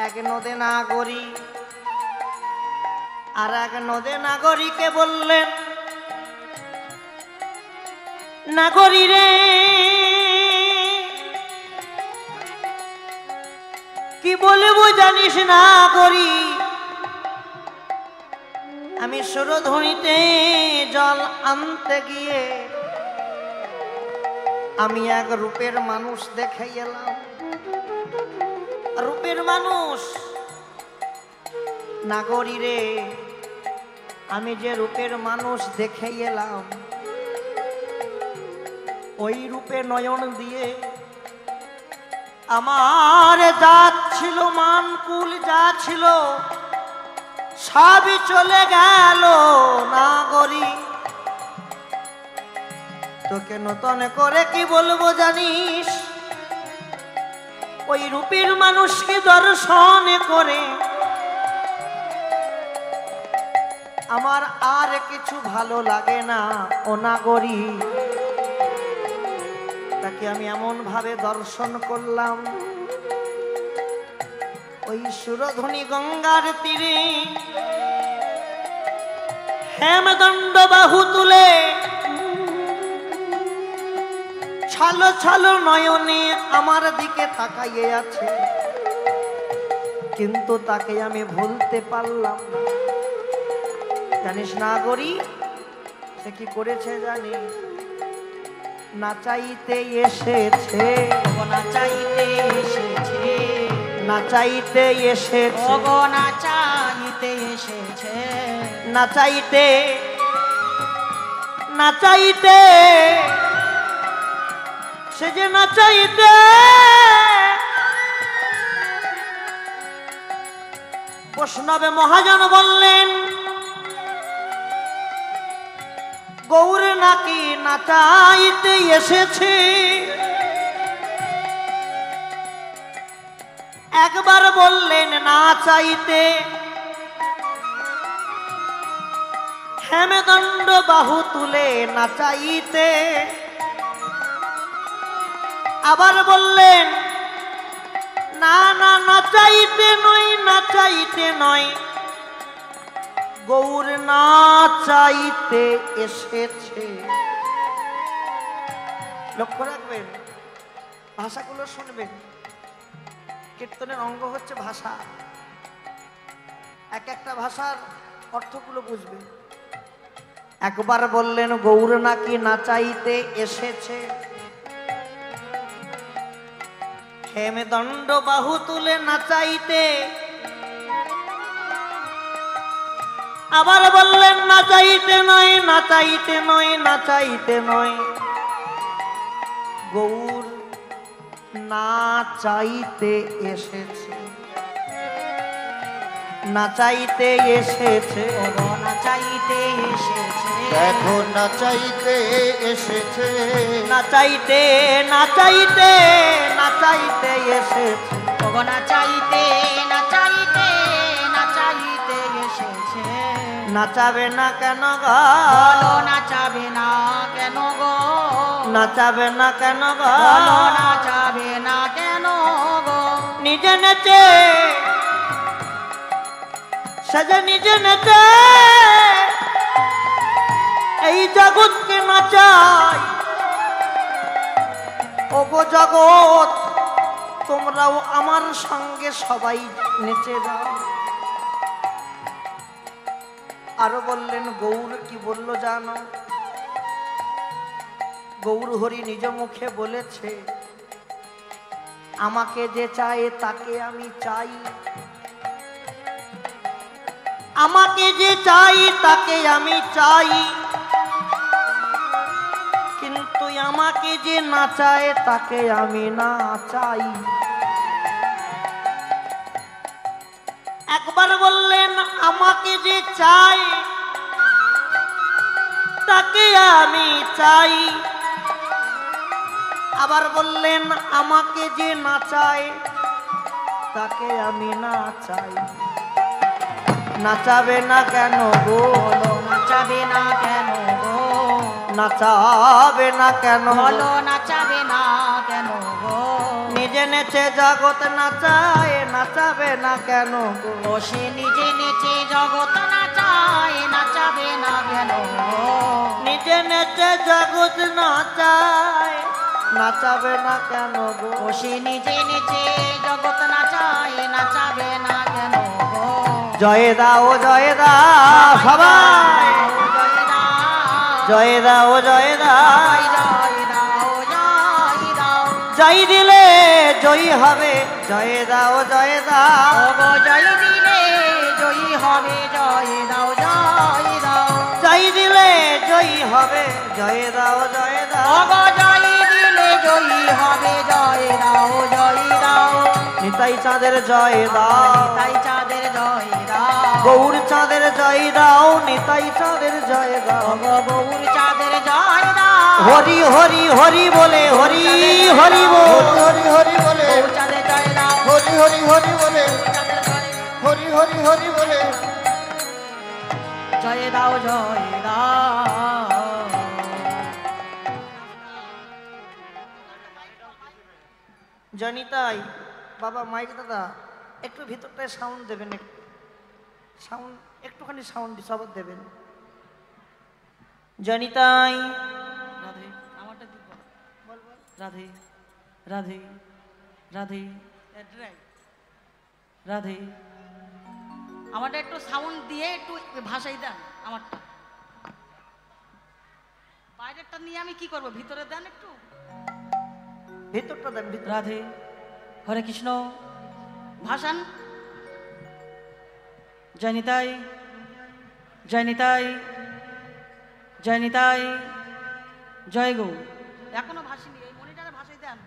এক নদে নাগরী আর এক নদে নাগরীকে বললেন, নাগরী রে কি বলবো জানিস নাগরী, আমি সুরধুনিতে জল আনতে গিয়ে আমি এক রূপের মানুষ দেখে এলাম। রূপের মানুষ নাগরী রে, আমি যে রূপের মানুষ দেখে এলাম ওই রূপে নয়ন দিয়ে আমার যা ছিল মানকুল যা ছিল সবই চলে গেল নাগরী। তোকে নতুন করে কি বলবো জানিস, ওই রূপের মানুষকে দর্শন করে আমার আর কিছু ভালো লাগে না ও নাগরী। তাকে আমি এমন ভাবে দর্শন করলাম, ওই সুরধুনী গঙ্গার তীরে হেমদণ্ড বাহু তুলে ছালো ছালো নয়নে আমার দিকে তাকাইয়ে আছে, কিন্তু তাকে আমি ভুলতে পারলাম না। জানিস নাগরী সে কি করেছে জানিস, নাচাইতে এসেছে, নাচাইতে এসেছে, নাচাইতে এসেছে, নাচাইতে এসেছে, নাচাইতে নাচাইতে সে যে নাচাইতে বৈষ্ণবে মহাজন বললেন, গৌর নাকি নাচাইতে এসেছে। একবার বললেন নাচাইতে, হেমদণ্ড বাহু তুলে নাচাইতে। আবার বললেন না না নাচাইতে নয়, নাচাইতে নয়, গৌর নাচাইতে এসেছে। লক্ষ্য রাখবেন, ভাষাগুলো শুনবেন। কীর্তনের অঙ্গ হচ্ছে ভাষা, এক একটা ভাষার অর্থগুলো বুঝবেন। একবার বললেন গৌর নাকি নাচাইতে এসেছে, হেমদণ্ড বাহু তুলে নাচাইতে। আবার বললেন নাচাইতে নয়, নাচাইতে নয়, নাচাইতে নয়, গৌর নাচাইতে এসেছে, নাচাইতে এসেছে, নাচাইতে এসেছে, দেখো নাচাইতে এসেছে, নাচাইতে নাচাইতে নাচাইতে এসেছে, নাচাইতে নাচাইতে নাচাইতে এসেছে। নাচাবে না কেন গো, নাচাবে না কেন গো, নাচাবে না কেন গো, নাচাবে না কেন গো, নিজে নেচে সাজা নিজে নেচে এই জগৎকে নাচাই। ওগো জগৎ তোমরাও আমার সঙ্গে সবাই নেচে যাও। আরো বললেন গৌর কি বলল জানো, গৌর হরি নিজ মুখে বলেছে, আমাকে যে চায় তাকে আমি চাই, আমাকে যে চাই তাকে আমি চাই, কিন্তু আমাকে যে না চায় তাকে আমি না চাই। একবার বললেন আমাকে যে চাই তাকে আমি চাই, আবার বললেন আমাকে যে না চায় তাকে আমি না চাই। নাচাবে না কেন গো, নাচাবে না কেন গো, নাচাবে না কেন, নাচাবে না কেন গো, নিজে নেচে জগৎ নাচায়, নাচাবে না কেন গো? ও সে নিজে নেচে জগৎ নাচায়, নাচাবে না কেন গো? নিজে নেচে জগৎ নাচায়, নাচাবে না কেন গো? ও সে নিজে নেচে জগৎ নাচায়, নাচাবে না কেন গো? জয় দাও জয় দাও সবাই, জয় দাও, জয় দাও জয় দাও। জয় দাও, জয় দাও। জয় দিলে জয়ী হবে, জয় দাও জয় দাও। ওগো জয় দিলে জয়ী হবে, জয় দাও, জয় দাও। জয় দিলে জয়ী হবে, জয় দাও জয় দাও। ওগো জয় দিলে জয়ী হবে, জয় দাও, জয় দাও। নিতাই চাঁদের জয় দাও, তাই চাঁদের জয় দাও। গৌর চাঁদের জয় দাও, নিতাই চাঁদের জয় দাও। ওগো গৌর চাঁদের জয় দাও। হরি হরি হরি বলে, হরি হরি বল। হরি হরি বলে, গৌর চাঁদের জয় দাও। হরি হরি হরি বলে, চাঁদের জয় দাও। হরি হরি হরি বলে। জয় দাও, জয় দাও। জনিতাই বাবা মাইক দাদা একটু ভিতরটায় সাউন্ড দেবেন, একটু সাউন্ড, একটুখানি সাউন্ড সবার দেবেন। জনিতাই রাধে, আমারটা কি বল? রাধে, রাধে, রাধে, রাধে। আমারটা একটু সাউন্ড দিয়ে একটু ভাষাই দেন আমারটা। বাইরেরটা নিয়ে আমি কি করব? ভিতরে দেন একটু। ভিতরটা দেন, ভিতর। রাধে, হরে কৃষ্ণ, ভাষান। জয় নিতাই, জয় নিতাই, জয় নিতাই, জয় গৌ। এখনো ভাসিনি, এই মনিটারে ভাষাই দেন।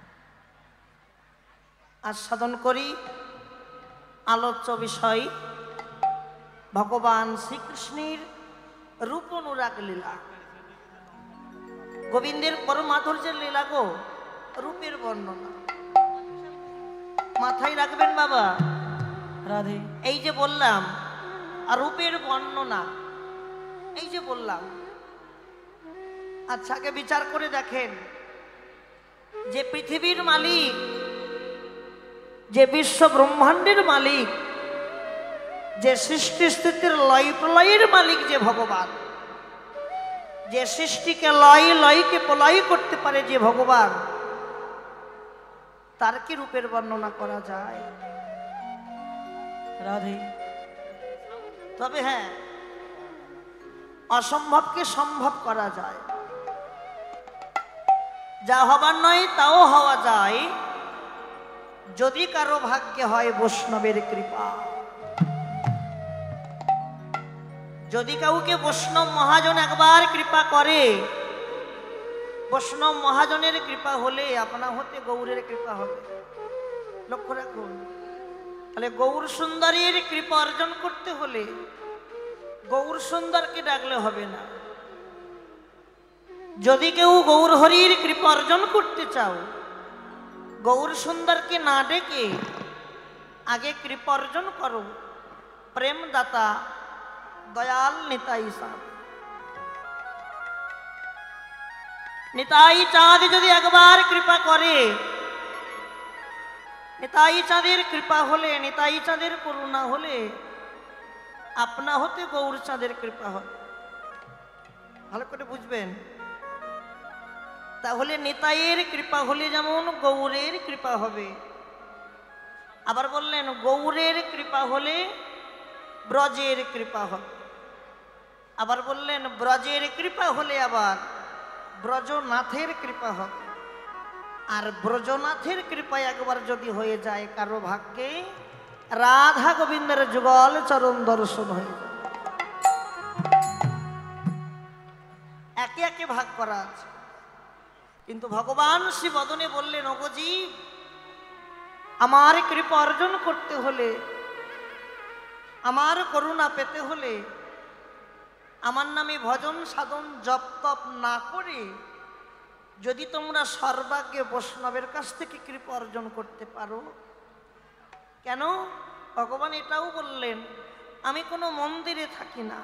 আস্বাদন করি আলোচ্য বিষয় ভগবান শ্রীকৃষ্ণের রূপ অনুরাগ লীলা। গোবিন্দের পরম মাধুর্যের লীলা গো, রূপের বর্ণনা মাথায় রাখবেন বাবা। রাধে, এই যে বললাম আর রূপের বর্ণনা, এই যে বললাম, আচ্ছা আগে বিচার করে দেখেন যে পৃথিবীর মালিক, যে বিশ্ব ব্রহ্মাণ্ডের মালিক, যে সৃষ্টি স্থিতির লয় প্রলয়ের মালিক যে ভগবান, যে সৃষ্টিকে লয় লয়কে প্রলয় করতে পারে যে ভগবান, তার কি রূপের বর্ণনা করা যায়? রাধে। তবে হ্যাঁ, অসম্ভবকে সম্ভব করা যায়, যা হবার নয় তাও হওয়া যায় যদি কারো ভাগ্যে হয় বৈষ্ণবের কৃপা। যদি কাউকে বৈষ্ণব মহাজন একবার কৃপা করে, বৈষ্ণব মহাজনের কৃপা হলে আপনা হতে গৌরের কৃপা হবে। লক্ষ্য রাখুন, তাহলে গৌর সুন্দরীর কৃপা অর্জন করতে হলে গৌর সুন্দরকে ডাকলে হবে না। যদি কেউ গৌর হরির কৃপা অর্জন করতে চাও, গৌর সুন্দরকে না ডেকে আগে কৃপা অর্জন করো প্রেমদাতা দয়াল নিতাই চাঁদ। নিতাই চাঁদ যদি একবার কৃপা করে, নিতাই চাঁদের কৃপা হলে, নিতাই চাঁদের করুণা হলে আপনা হতে গৌর চাঁদের কৃপা হবে। ভালো করে বুঝবেন। তাহলে নিতাইয়ের কৃপা হলে যেমন গৌরের কৃপা হবে, আবার বললেন গৌরের কৃপা হলে ব্রজের কৃপা হবে, আবার বললেন ব্রজের কৃপা হলে আবার ব্রজনাথের কৃপা হবে। আর ব্রজনাথের কৃপা একবার যদি হয়ে যায় কারো ভাগ্যে, রাধা গোবিন্দের যুগল চরণ দর্শন হয়ে যায়। একে একে ভাগ করা আছে, কিন্তু ভগবান শ্রী বদনে বললেন, ওগো জীব, আমার কৃপা অর্জন করতে হলে, আমার করুণা পেতে হলে, আমার নামে ভজন সাধন জপ তপ না করে যদি তোমরা সর্বাগ্যে বৈষ্ণবের কাছ থেকে কৃপা অর্জন করতে পারো। কেন? ভগবান এটাও বললেন, আমি কোনো মন্দিরে থাকি না,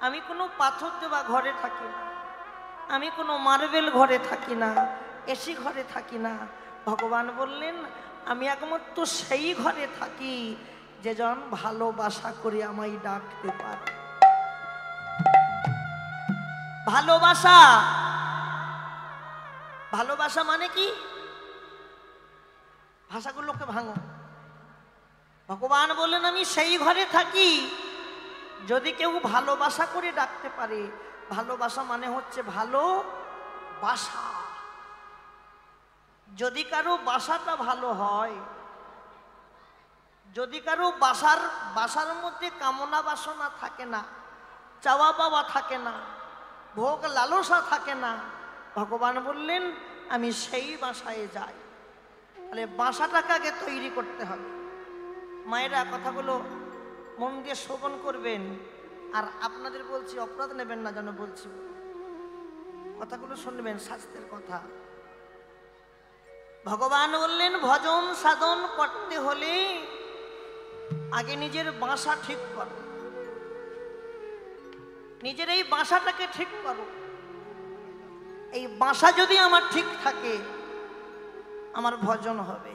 আমি কোনো পাথর দেওয়া ঘরে থাকি না, আমি কোনো মার্বেল ঘরে থাকি না, এসি ঘরে থাকি না, ভগবান বললেন আমি একমাত্র সেই ঘরে থাকি যেজন ভালোবাসা করে আমায় ডাকতে পারে। ভালোবাসা, ভালোবাসা মানে কি? ভাষাগুলোকে ভাঙো। ভগবান বললেন আমি সেই ঘরে থাকি যদি কেউ ভালোবাসা করে ডাকতে পারে। ভালোবাসা মানে হচ্ছে ভালোবাসা। যদি কারো বাসাটা ভালো হয়, যদি কারো বাসার মধ্যে কামনা বাসনা থাকে না, চাওয়া পাওয়া থাকে না, ভোগ লালসা থাকে না, ভগবান বললেন আমি সেই বাসায় যাই। তাহলে বাসাটাকে আগে তৈরি করতে হবে। মায়েরা কথাগুলো মন দিয়ে শ্রবণ করবেন। আর আপনাদের বলছি, অপরাধ নেবেন না যেন বলছি, কথাগুলো শুনবেন, শাস্ত্রের কথা। ভগবান বললেন ভজন সাধন করতে হলে আগে নিজের বাসা ঠিক করো, নিজের এই বাসাটাকে ঠিক করো। এই বাসা যদি আমার ঠিক থাকে আমার ভজন হবে,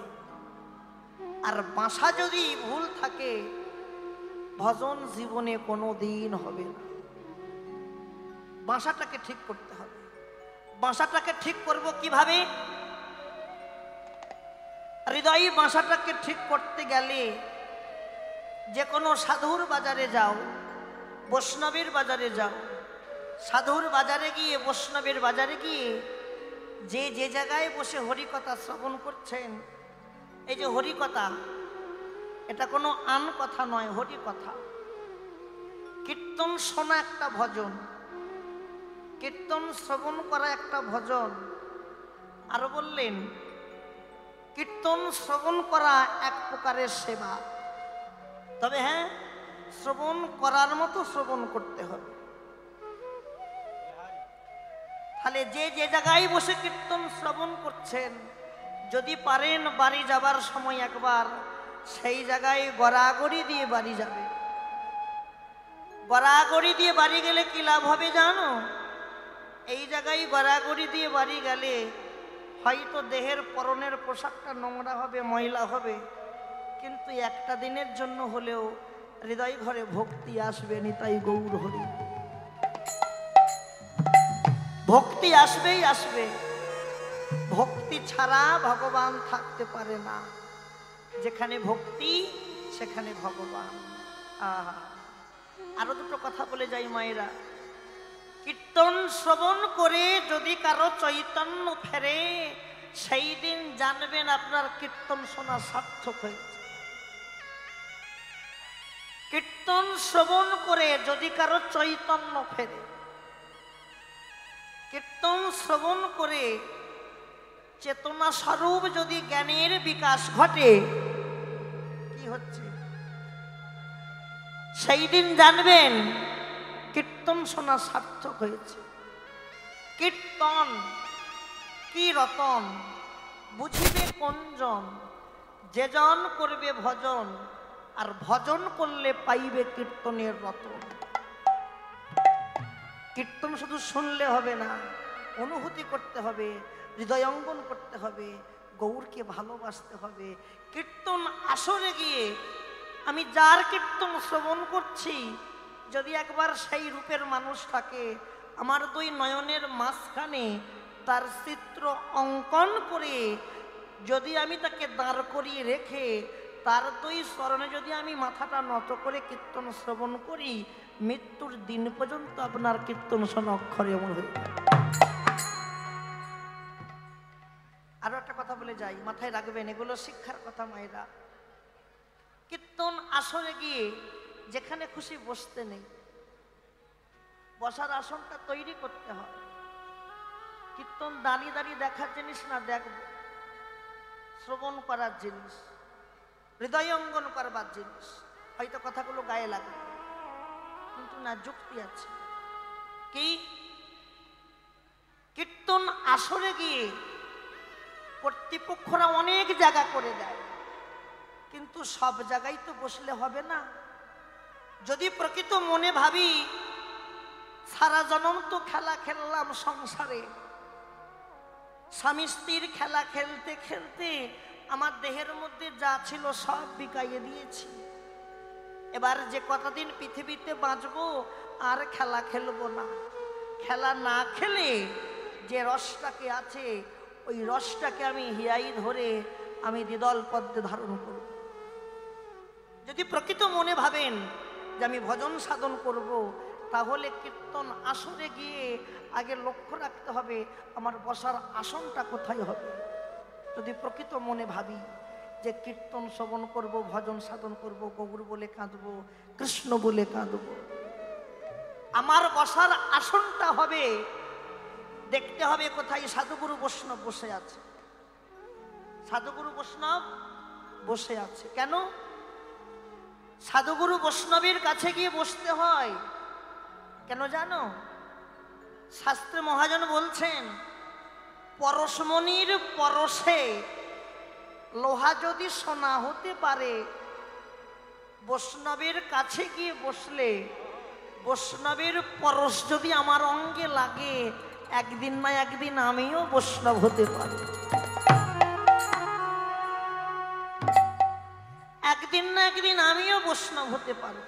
আর বাসা যদি ভুল থাকে ভজন জীবনে কোনো দিন হবে না। বাসাটাকে ঠিক করতে হবে। বাসাটাকে ঠিক করব কিভাবে? হৃদয় বাসাটাকে ঠিক করতে গেলে যে কোনো সাধুর বাজারে যাও, বৈষ্ণবের বাজারে যাও, সাধুর বাজারে গিয়ে, বৈষ্ণবের বাজারে গিয়ে যে জায়গায় বসে হরিকথা শ্রবণ করছেন, এই যে হরিকথা, এটা কোনো আন কথা নয়, হরিকথা। কীর্তন শোনা একটা ভজন, কীর্তন শ্রবণ করা একটা ভজন। আরো বললেন কীর্তন শ্রবণ করা এক প্রকারের সেবা। তবে হ্যাঁ, শ্রবণ করার মতো শ্রবণ করতে হবে। তাহলে যে জায়গায় বসে কীর্তন শ্রবণ করছেন, যদি পারেন বাড়ি যাবার সময় একবার সেই জায়গায় গড়াগড়ি দিয়ে বাড়ি যাবে। গড়াগড়ি দিয়ে বাড়ি গেলে কি লাভ হবে জানো? এই জায়গায় গড়াগড়ি দিয়ে বাড়ি গেলে হয়তো দেহের পরনের পোশাকটা নোংরা হবে, ময়লা হবে, কিন্তু একটা দিনের জন্য হলেও হৃদয় ঘরে ভক্তি আসবে। নিতাই গৌর হরি, ভক্তি আসবেই আসবে। ভক্তি ছাড়া ভগবান থাকতে পারে না। যেখানে ভক্তি সেখানে ভগবান। আরো দুটো কথা বলে যাই মায়েরা। কীর্তন শ্রবণ করে যদি কারো চৈতন্য ফেরে, সেই দিন জানবেন আপনার কীর্তন শোনা সার্থক হয়েছে। কীর্তন শ্রবণ করে যদি কারো চৈতন্য ফেরে, কীর্তন শ্রবণ করে চেতনা স্বরূপ যদি জ্ঞানের বিকাশ ঘটে, কি হচ্ছে সেই দিন জানবেন কীর্তন শোনা সার্থক হয়েছে। কীর্তন কি রতন, বুঝিবে কোনজন, যেজন করবে ভজন, আর ভজন করলে পাইবে কীর্তনের রতন। কীর্তন শুধু শুনলে হবে না, অনুভূতি করতে হবে, হৃদয়ঙ্গন করতে হবে, গৌরকে ভালোবাসতে হবে। কীর্তন আসরে গিয়ে আমি যার কীর্তন শ্রবণ করছি, যদি একবার সেই রূপের মানুষ থাকে, আমার দুই নয়নের মাঝখানে তার চিত্র অঙ্কন করে যদি আমি তাকে দাঁড় করিয়ে রেখে তার দুই চরণে যদি আমি মাথাটা নত করে কীর্তন শ্রবণ করি, মৃত্যুর দিন পর্যন্ত আপনার কীর্তন শোনা অক্ষরে এমন হয়ে যায়। আরো একটা কথা বলে যাই, মাথায় রাখবেন, এগুলো শিক্ষার কথা মায়েরা। কীর্তন আসরে গিয়ে যেখানে খুশি বসতে নেই, বসার আসনটা তৈরি করতে হয়। কীর্তন দাঁড়িয়ে দাঁড়িয়ে দেখার জিনিস না, দেখব শ্রবণ করার জিনিস, হৃদয়ঙ্গন করবার জিনিস। হয়তো কথাগুলো গায়ে লাগবে, কিন্তু না, যুক্তি আছে। কি? কীর্তন আসরে গিয়ে কর্তৃপক্ষরা অনেক জায়গা করে দেয়, কিন্তু সব জায়গায় তো বসলে হবে না। যদি প্রকৃত মনে ভাবি সারা জনম তো খেলা খেললাম সংসারে, স্বামী স্ত্রীর খেলা খেলতে খেলতে আমার দেহের মধ্যে যা ছিল সব বিকাইয়ে দিয়েছি। এবার যে কতদিন পৃথিবীতে বাঁচবো আর খেলা খেলবো না। খেলা না খেলে যে রসটাকে আছে ওই রসটাকে আমি হিয়াই ধরে আমি দ্বিদল পদ্মে ধারণ করব। যদি প্রকৃত মনে ভাবেন যে আমি ভজন সাধন করব, তাহলে কীর্তন আসরে গিয়ে আগে লক্ষ্য রাখতে হবে আমার বসার আসনটা কোথায় হবে। যদি প্রকৃত মনে ভাবি যে কীর্তন শ্রবণ করব, ভজন সাধন করব, গৌর বলে কাঁদবো, কৃষ্ণ বলে কাঁদবো, আমার বসার আসনটা হবে, দেখতে হবে কোথায় সাধুগুরু বৈষ্ণব বসে আছে। সাধুগুরু বৈষ্ণব বসে আছে কেন? সাধুগুরু বৈষ্ণবের কাছে গিয়ে বসতে হয় কেন জানো? শাস্ত্রে মহাজন বলছেন, পরশমণির পরশে লোহা যদি সোনা হতে পারে, বৈষ্ণবের কাছে গিয়ে বসলে বৈষ্ণবের পরশ যদি আমার অঙ্গে লাগে, একদিন না একদিন আমিও বৈষ্ণব হতে পারি। একদিন না একদিন আমিও বৈষ্ণব হতে পারি।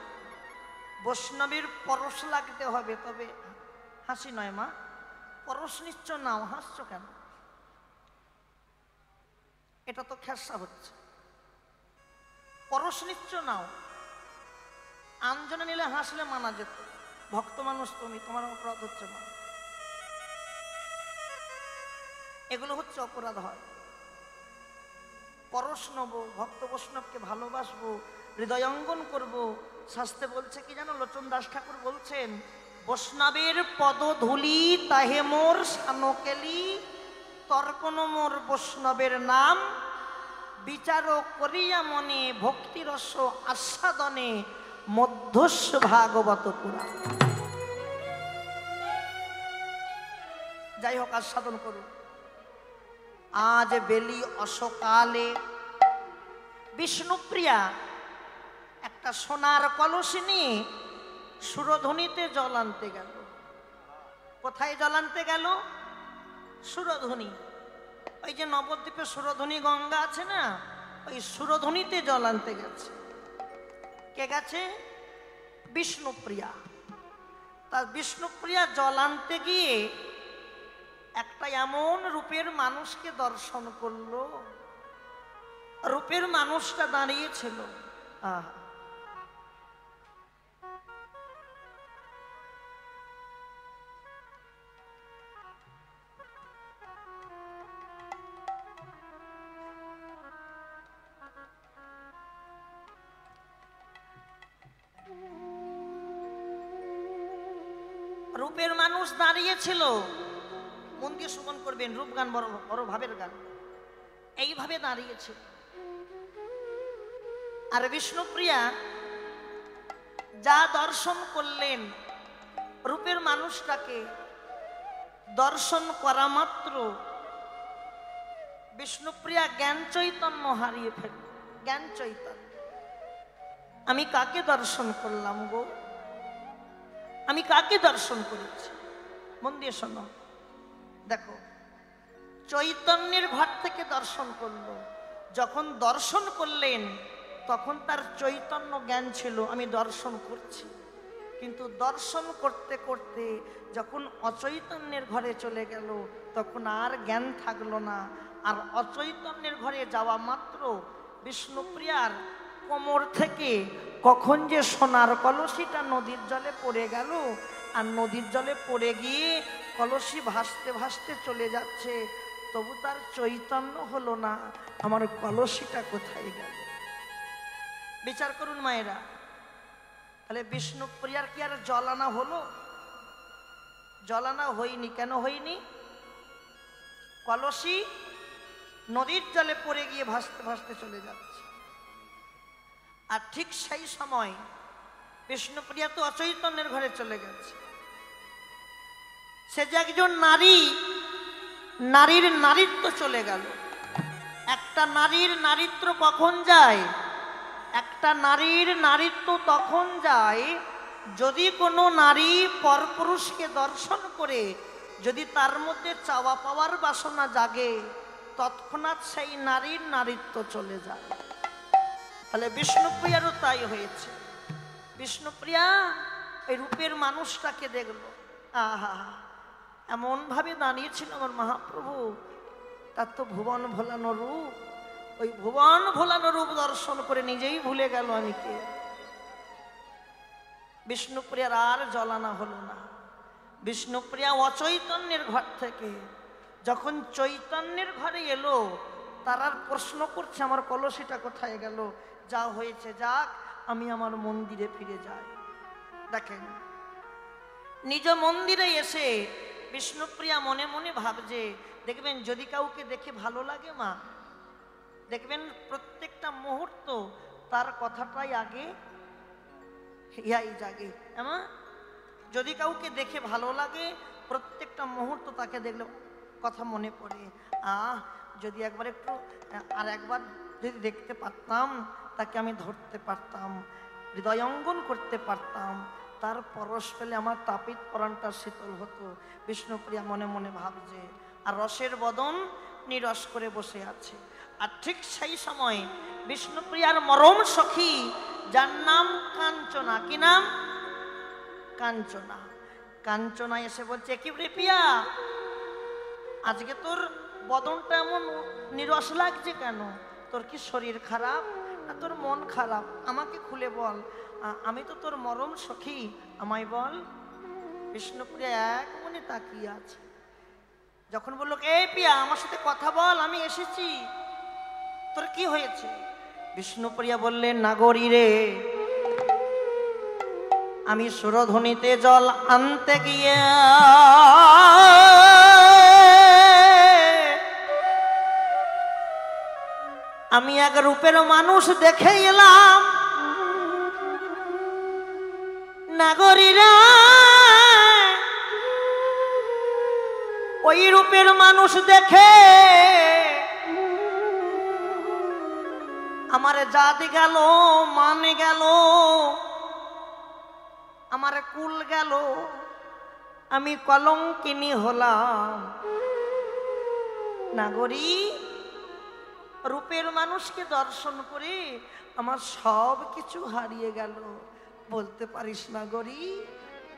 বৈষ্ণবের পরশ লাগতে হবে। তবে হাসি নয় মা, পরশ নিচ্ছ নাও, হাসছো কেন? এটা তো খেসা হচ্ছে। পরশ নিচ্ছ নাও, আঞ্জনে নিলে হাসলে মানা যেত। ভক্ত মানুষ তুমি, তোমার অপরাধ হচ্ছে না। এগুলো হচ্ছে অপরাধ হয়। পরশ নেব, ভক্ত বৈষ্ণবকে ভালোবাসবো, হৃদয়ঙ্গন করব। শাস্ত্রে বলছে কি জানো? লোচন দাস ঠাকুর বলছেন, বৈষ্ণবের পদধূলি তাহে মোর সানকেলি, তর্কন মোর বৈষ্ণবের নাম, বিচার করিয়া মনে ভক্তিরস আস্বাদনে মধ্যস্ব ভাগবত পুরাণ। যাই হোক, আস্বাদন করুন। আজ বেলি অসকালে বিষ্ণুপ্রিয়া একটা সোনার কলসি নিয়ে সুরধুনিতে জল আনতে গেল। কোথায় জল আনতে গেল? সুরধুনি। ওই যে নবদ্বীপে সুরধুনি গঙ্গা আছে না, ওই সুরধুনিতে জল আনতে গেছে। কে গেছে? বিষ্ণুপ্রিয়া। তার বিষ্ণুপ্রিয়া জল আনতে গিয়ে একটা এমন রূপের মানুষকে দর্শন করলো। রূপের মানুষটা দাঁড়িয়েছিল। আহা, রূপের মানুষ দাঁড়িয়েছিল। মন দিয়ে শ্রবণ করবেন, রূপ গান বড় বড় ভাবের গান। এইভাবে দাঁড়িয়েছিল। আর বিষ্ণুপ্রিয়া যা দর্শন করলেন, রূপের মানুষটাকে দর্শন করা মাত্র বিষ্ণুপ্রিয়া জ্ঞান চৈতন্য হারিয়ে ফেলল। জ্ঞান চৈতন্য। আমি কাকে দর্শন করলাম গো? আমি কাকে দর্শন করেছি? মন দিয়ে শোনো, দেখো, চৈতন্যের ঘর থেকে দর্শন করলো। যখন দর্শন করলেন তখন তার চৈতন্য জ্ঞান ছিল আমি দর্শন করছি। কিন্তু দর্শন করতে করতে যখন অচৈতন্যের ঘরে চলে গেল, তখন আর জ্ঞান থাকলো না। আর অচৈতন্যের ঘরে যাওয়া মাত্র বিষ্ণুপ্রিয়ার কোমর থেকে কখন যে সোনার কলসিটা নদীর জলে পড়ে গেল, আর নদীর জলে পড়ে গিয়ে কলসি ভাসতে ভাসতে চলে যাচ্ছে, তবু তার চৈতন্য হলো না। আমার কলসিটা কোথায় গেল? বিচার করুন মায়েরা। তাহলে বিষ্ণুপ্রিয়ার কি আর জলানা হলো? জলানা হয়নি। কেন হয়নি? কলসি নদীর জলে পড়ে গিয়ে ভাসতে ভাসতে চলে যাচ্ছে। আর ঠিক সেই সময় বিষ্ণুপ্রিয়া তো অচৈতন্যের ঘরে চলে গেছে। সে যে একজন নারী, নারীর নারীত্ব চলে গেল। একটা নারীর নারীত্ব কখন যায়? একটা নারীর নারীত্ব তখন যায় যদি কোনো নারী পরপুরুষকে দর্শন করে যদি তার মধ্যে চাওয়া পাওয়ার বাসনা জাগে, তৎক্ষণাৎ সেই নারীর নারীত্ব চলে যায়। তাহলে বিষ্ণুপ্রিয়ারও তাই হয়েছে। বিষ্ণুপ্রিয়া এই রূপের মানুষটাকে দেখলো, আহা এমন ভাবে দাঁড়িয়েছিল আমার মহাপ্রভু, তার তো ভুবন ভোলানো রূপ। ওই ভুবন ভোলানো রূপ দর্শন করে নিজেই ভুলে গেল আমি কে। বিষ্ণুপ্রিয়ার আর জ্বলানা হলো না। বিষ্ণুপ্রিয়া অচৈতন্যের ঘর থেকে যখন চৈতন্যের ঘরে এলো, তার আর প্রশ্ন করছে আমার কলসিটা কোথায় গেল, যা হয়েছে যাক, আমি আমার মন্দিরে ফিরে যাই। দেখেন, নিজ মন্দিরে এসে বিষ্ণুপ্রিয়া মনে মনে ভাবছে, দেখবেন যদি কাউকে দেখে ভালো লাগে মা, দেখবেন প্রত্যেকটা মুহূর্ত তার কথাটাই আগে ইয়াই জাগে। এমন যদি কাউকে দেখে ভালো লাগে, প্রত্যেকটা মুহূর্ত তাকে দেখলে কথা মনে পড়ে, যদি একবার একটু আর একবার যদি দেখতে পারতাম, তাকে আমি ধরতে পারতাম, হৃদয়ঙ্গন করতে পারতাম, তার পরশ পেলে আমার তাপিত পরাণটা শীতল হতো। বিষ্ণুপ্রিয়া মনে মনে ভাবছে, আর রসের বদন নিরস করে বসে আছে। আর ঠিক সেই সময় বিষ্ণুপ্রিয়ার মরম সখী, যার নাম কাঞ্চনা, কি নাম? কাঞ্চনা। কাঞ্চনা এসে বলছে, কি রে প্রিয়া, আজকে তোর বদনটা এমন নিরস লাগছে কেন? তোর কি শরীর খারাপ না তোর মন খারাপ? আমাকে খুলে বল, আমি তো তোর মরম সখী, আমায় বল। বিষ্ণুপ্রিয়া এক মনে তাকিয়ে আছে। যখন বললো, এই প্রিয়া আমার সাথে কথা বল, আমি এসেছি, তোর কি হয়েছে? বিষ্ণুপ্রিয়া বললেন, নাগরী রে, আমি সুরধুনিতে জল আনতে গিয়ে আমি এক রূপের মানুষ দেখে এলাম। নাগরীরা, ওই রূপের মানুষ দেখে আমার জাত গেল, মান গেল, আমার কুল গেল, আমি কলঙ্কিনী হলাম। নাগরী, রূপের মানুষকে দর্শন করে আমার সব কিছু হারিয়ে গেল। বলতে পারিস নাগরী,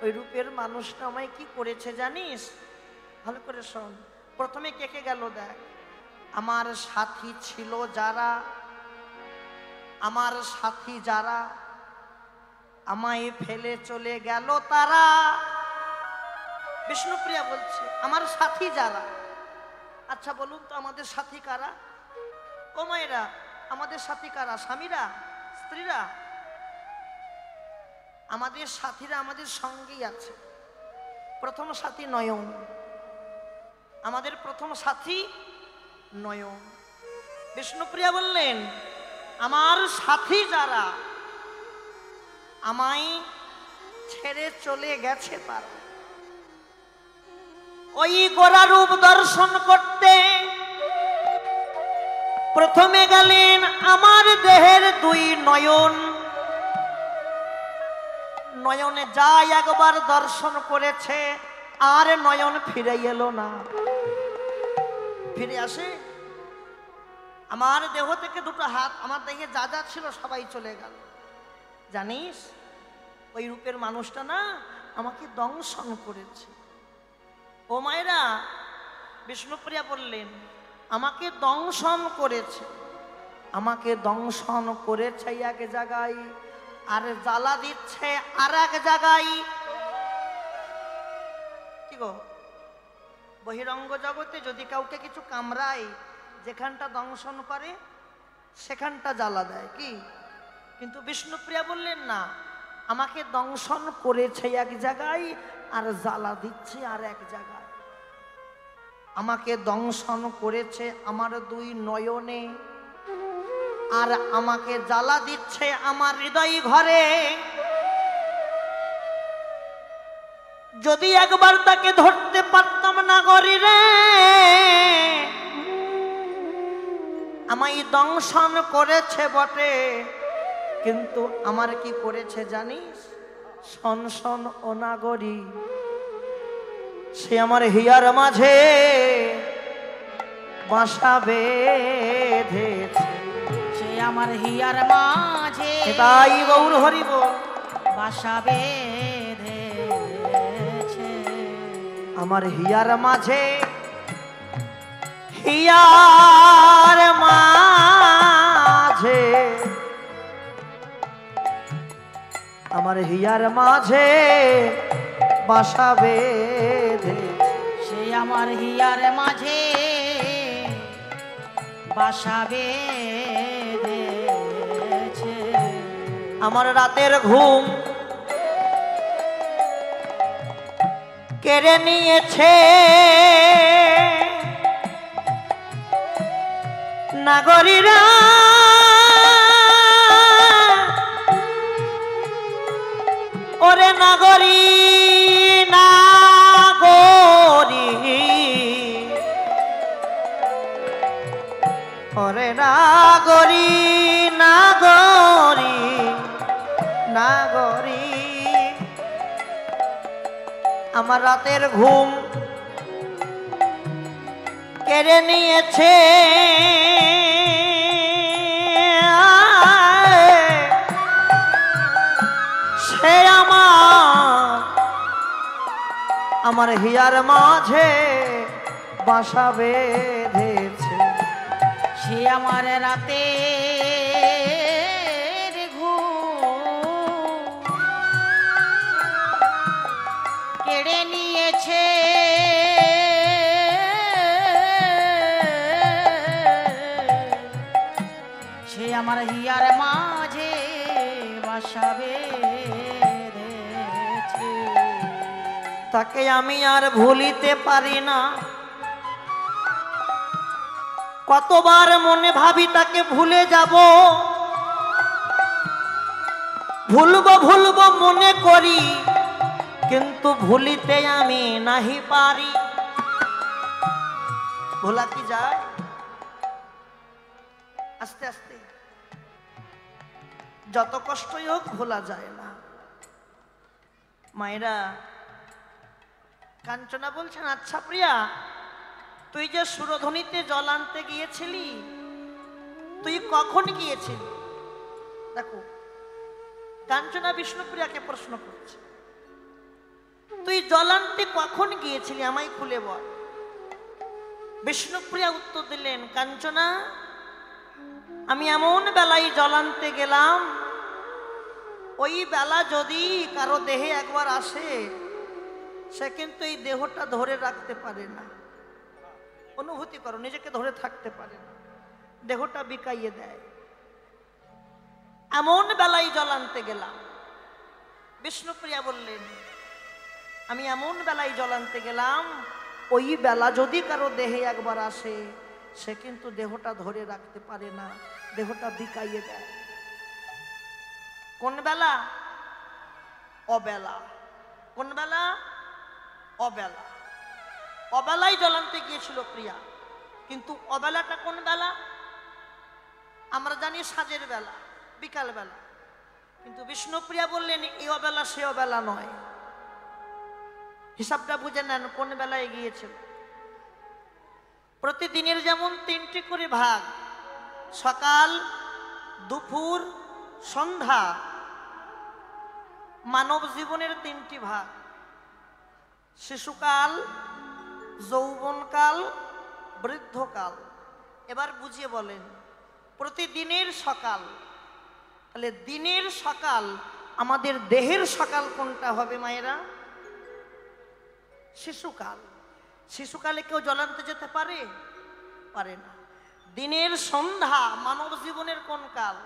ওই রূপের মানুষটা আমায় কি করেছে জানিস? ভালো করে শোন। প্রথমে কে কে গেল দেখ। আমার সাথী ছিল যারা, আমার সাথী যারা, আমায় ফেলে চলে গেল তারা। বিষ্ণুপ্রিয়া বলছে, আমার সাথী যারা। আচ্ছা বলুন তো, আমাদের সাথী কারা? ও মায়েরা, আমাদের সাথী কারা? স্বামীরা, স্ত্রীরা? আমাদের সাথীরা আমাদের সঙ্গেই আছে। প্রথম সাথী নয়ন, আমাদের প্রথম সাথী নয়ন। বিষ্ণুপ্রিয়া বললেন, আমার সাথী যারা, আমায় ছেড়ে চলে গেছে তারা। ওই গোরা রূপ দর্শন করতে প্রথমে গেলেন আমার দেহের দুই নয়ন। নয়নে যা একবার দর্শন করেছে, আর নয়ন ফিরে এলো না। ফিরে আসে? আমার দেহ থেকে দুটো হাত, আমার দেহে যা যা ছিল সবাই চলে গেল। জানিস, ওই রূপের মানুষটা না আমাকে দংশন করেছে। ও মায়েরা, বিষ্ণুপ্রিয়া বললেন, আমাকে দংশন করেছে, আমাকে দংশন করেছে এক জায়গায়, আর জ্বালা দিচ্ছে আর এক জায়গায়। কি গো, বহিরঙ্গ জগতে যদি কাউকে কিছু কামড়ায়, যেখানটা দংশন করে সেখানটা জ্বালা দেয় কি? কিন্তু বিষ্ণুপ্রিয়া বললেন না, আমাকে দংশন করেছে এক জায়গায় আর জ্বালা দিচ্ছে আর এক জায়গায়। আমাকে দংশন করেছে আমার দুই নয়নে, আর আমাকে জ্বালা দিচ্ছে আমার হৃদয় ঘরে। যদি একবার তাকে ধরতে পারতাম নাগরী রে, আমায় দংশন করেছে বটে, কিন্তু আমার কি করেছে জানিস? শোন শোন ও নাগরী, সে আমার হিয়ার মাঝে বাসা বেঁধেছে। সে আমার হিয়ার মাঝে তাই গৌর হরি বল। বাসা বেঁধেছে। আমার হিয়ার মাঝে, হিয়ার মাঝে, আমার হিয়ার মাঝে বাসা বেঁধেছে। সে আমার হিয়ার মাঝে বাসা বেঁধেছে। আমার রাতের ঘুম কেড়ে নিয়েছে, নাগরীরা ওরে নাগরী, নাগরী, ওরে নাগরী, নাগরী, নাগরী, আমার রাতের ঘুম কেড়ে নিয়েছে। সে আমার হিয়ার মাঝে বাসা বেঁধেছে। সে আমার রাতের ঘুম কেড়ে নিয়েছে। সে আমার হিয়ার মাঝে বাসা বেঁধেছে। তাকে আমি আর ভুলিতে পারি না। কতবার মনে ভাবি তাকে ভুলে যাব, ভুলবো ভুলবো মনে করি, কিন্তু ভুলিতে আমি নাহি পারি। ভোলা কি যায়? আস্তে আস্তে যত কষ্টই হোক ভোলা যায় না। মায়েরা, কাঞ্চনা বলছেন, আচ্ছা প্রিয়া, তুই যে সুরধ্বনিতে জল আনতে গিয়েছিলি, তুই কখন গিয়েছিলি? দেখো, কাঞ্চনা বিষ্ণুপ্রিয়াকে প্রশ্ন করছে, তুই জল আনতে কখন গিয়েছিলি, আমায় খুলে বল। বিষ্ণুপ্রিয়া উত্তর দিলেন, কাঞ্চনা, আমি এমন বেলায় জল আনতে গেলাম, ওই বেলা যদি কারো দেহে একবার আসে, সে কিন্তু এই দেহটা ধরে রাখতে পারে না। অনুভূতি করো, নিজেকে ধরে থাকতে পারে না, দেহটা বিকাইয়ে দেয়। এমন বেলায় জল আনতে গেলাম। বিষ্ণুপ্রিয়া বললেন, আমি এমন বেলায় জল আনতে গেলাম, ওই বেলা যদি কারো দেহে একবার আসে, সে কিন্তু দেহটা ধরে রাখতে পারে না, দেহটা বিকাইয়ে দেয়। কোন বেলা? অবেলা। কোন বেলা? অবেলা। অবেলায় জল আনতে গিয়েছিল প্রিয়া, কিন্তু অবেলাটা কোন বেলা? আমরা জানি সাজের বেলা, বিকাল বেলা। কিন্তু বিষ্ণুপ্রিয়া বললেন, এই অবেলা সে অবেলা নয়। হিসাবটা বুঝে নেন, কোন বেলায় গিয়েছিল। প্রতিদিনের যেমন 3টি করে ভাগ, সকাল, দুপুর, সন্ধ্যা, মানব জীবনের 3টি ভাগ, শিশুকাল, যৌবনকাল, বৃদ্ধকাল। এবার বুঝিয়ে বলেন, প্রতিদিনের সকাল, তাহলে দিনের সকাল, আমাদের দেহের সকাল কোনটা হবে মায়েরা? শিশুকাল। শিশুকালে কেউ জল আনতে যেতে পারে? পারে না। দিনের সন্ধ্যা মানব জীবনের কোন কাল?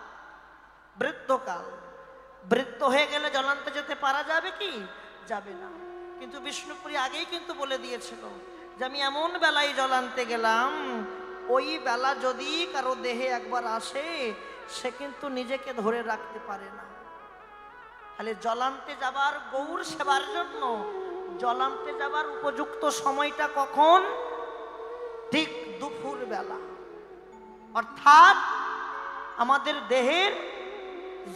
বৃদ্ধকাল। বৃদ্ধ হয়ে গেলে জল আনতে যেতে পারা যাবে কি? যাবে না। কিন্তু বিষ্ণুপ্রিয়া আগেই কিন্তু বলে দিয়েছিল যে আমি এমন বেলায় জল আনতে গেলাম, ওই বেলা যদি কারো দেহে একবার আসে, সে কিন্তু নিজেকে ধরে রাখতে পারে না। তাহলে জল আনতে যাবার, গৌর সেবার জন্য জল আনতে যাবার উপযুক্ত সময়টা কখন? ঠিক দুপুর বেলা, অর্থাৎ আমাদের দেহের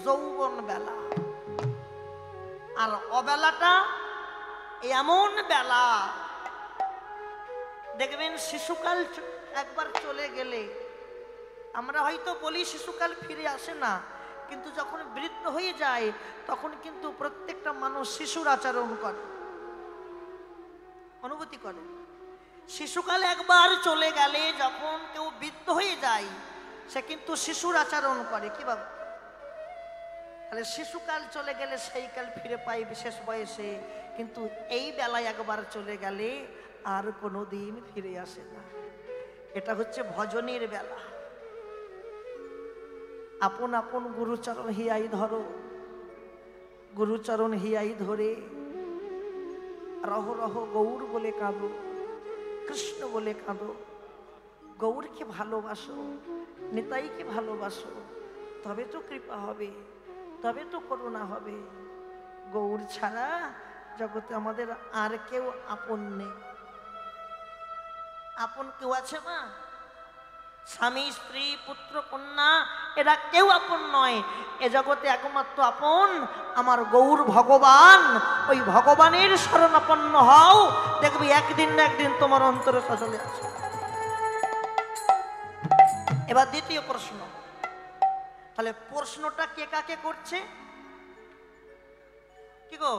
যৌবন বেলা। আর অবেলাটা এমন বেলা দেখবেন শিশুকাল একবার চলে গেলে, আমরা হয়তো বলি শিশুকাল ফিরে আসে না, কিন্তু যখন বৃদ্ধ হয়ে যায় তখন কিন্তু প্রত্যেকটা মানুষ শিশুর আচরণ করে, অনুভূতি করে। শিশুকাল একবার চলে গেলে যখন কেউ বৃদ্ধ হয়ে যায় সে কিন্তু শিশুর আচরণ করে। কি ভাবে? তাহলে শিশুকাল চলে গেলে সেই কাল ফিরে পাই বিশেষ বয়সে, কিন্তু এই বেলায় একবার চলে গেলে আর কোনো দিন ফিরে আসে না। এটা হচ্ছে ভজনের বেলা। আপন আপন গুরুচরণ হিয়াই ধরো, গুরুচরণ হিয়াই ধরে রহ রহ গৌর বলে কাঁদো, কৃষ্ণ বলে কাঁদো। গৌরকে ভালোবাসো, নিতাইকে ভালোবাসো, তবে তো কৃপা হবে, তবে তো করুণা হবে। গৌর ছাড়া জগতে আমাদের আর কেউ আপন নেই। আপন কেউ আছে মা? স্বামী, স্ত্রী, পুত্র, কন্যা এরা কেউ আপন নয়। এ জগতে একমাত্র আপন আমার গৌর ভগবান। ওই ভগবানের শরণাপন্ন হও, দেখবি একদিন না একদিন তোমার অন্তরে চলে আসে। এবার দ্বিতীয় প্রশ্ন, তাহলে প্রশ্নটা কে কাকে করছে? কি গো,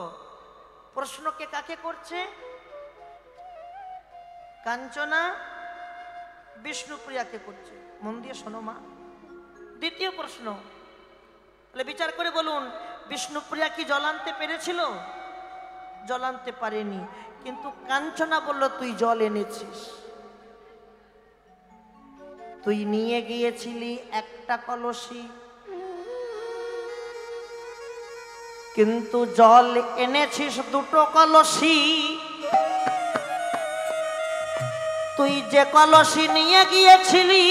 প্রশ্ন কে কাকে করছে? কাঞ্চনা বিষ্ণুপ্রিয়াকে করছে। মন দিয়ে শোনো মা। দ্বিতীয় প্রশ্ন, তাহলে বিচার করে বলুন, বিষ্ণুপ্রিয়া কি জল আনতে পেরেছিল? জল আনতে পারেনি, কিন্তু কাঞ্চনা বলল তুই জল এনেছিস। তুই নিয়ে গিয়েছিলি একটা কলসি, কিন্তু জল এনেছিস দুটো কলসি। তুই যে কলসি নিয়ে গিয়েছিলি